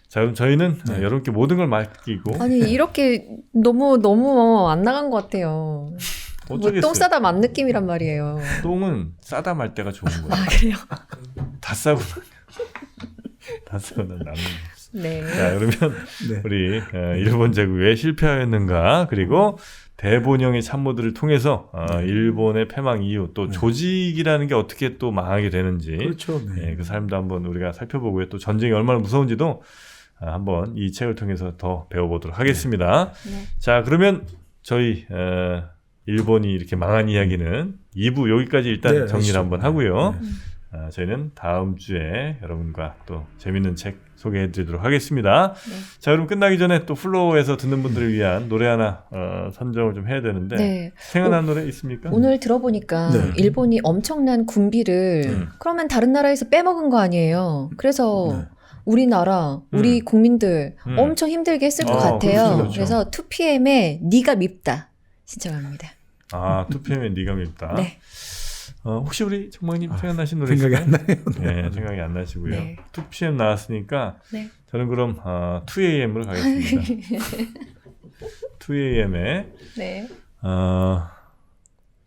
자, 그럼 저희는 여러분께 모든 걸 맡기고 아니, 이렇게 너무 안 나간 것 같아요. 어쩌겠어요. 똥 싸다 만 느낌이란 말이에요. 똥은 싸다 말 때가 좋은 거예요. 아, 그래요? 다 싸고 다스는 나는. 네. 자, 그러면 네. 우리 일본 제국 왜 실패하였는가 그리고 대본영의 참모들을 통해서 일본의 패망 이유 또 조직이라는 게 어떻게 또 망하게 되는지 그렇죠. 네. 그 삶도 한번 우리가 살펴보고요. 또 전쟁이 얼마나 무서운지도 한번 이 책을 통해서 더 배워보도록 하겠습니다. 네. 자, 그러면 저희 일본이 이렇게 망한 이야기는 2부 여기까지 일단 네, 정리를 하시죠. 한번 하고요. 네. 저희는 다음 주에 여러분과 또 재밌는 책 소개해드리도록 하겠습니다. 네. 자, 그럼 끝나기 전에 또 플로우에서 듣는 분들을 위한 노래 하나 선정을 좀 해야 되는데 네. 생각난 노래 있습니까? 오늘 들어보니까 네. 일본이 엄청난 군비를 그러면 다른 나라에서 빼먹은 거 아니에요. 그래서 네. 우리나라, 우리 국민들 엄청 힘들게 했을 것 같아요. 그렇죠. 그래서 2PM의 네가 밉다 신청합니다. 2PM의 네가 밉다. 네. 혹시 우리 정모님 생각나신 노래 생각이 있을까요? 안 나요. 네, 생각이 안 나시고요. 네. 2PM 나왔으니까 네. 저는 그럼 2AM으로 가겠습니다. 2AM의 네.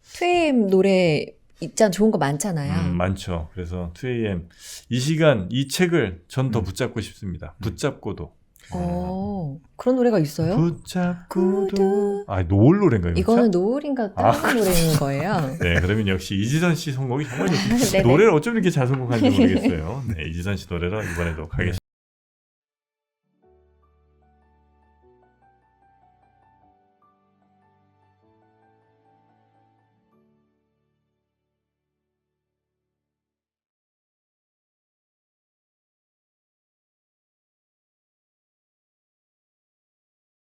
2AM 어, 노래 있잖아 좋은 거 많잖아요. 많죠. 그래서 2AM 이 시간 이 책을 전 더 붙잡고 싶습니다. 붙잡고도. 그런 노래가 있어요? 붙잡고도. 노을 노래인가요? 이거는 노을인가 다른 노래인 거예요. 네, 그러면 역시 이지선 씨 선곡이 정말 좋습니다. 네네. 노래를 어쩜 이렇게 잘 선곡하는지 모르겠어요. 네, 이지선 씨 노래로 이번에도 가겠습니다.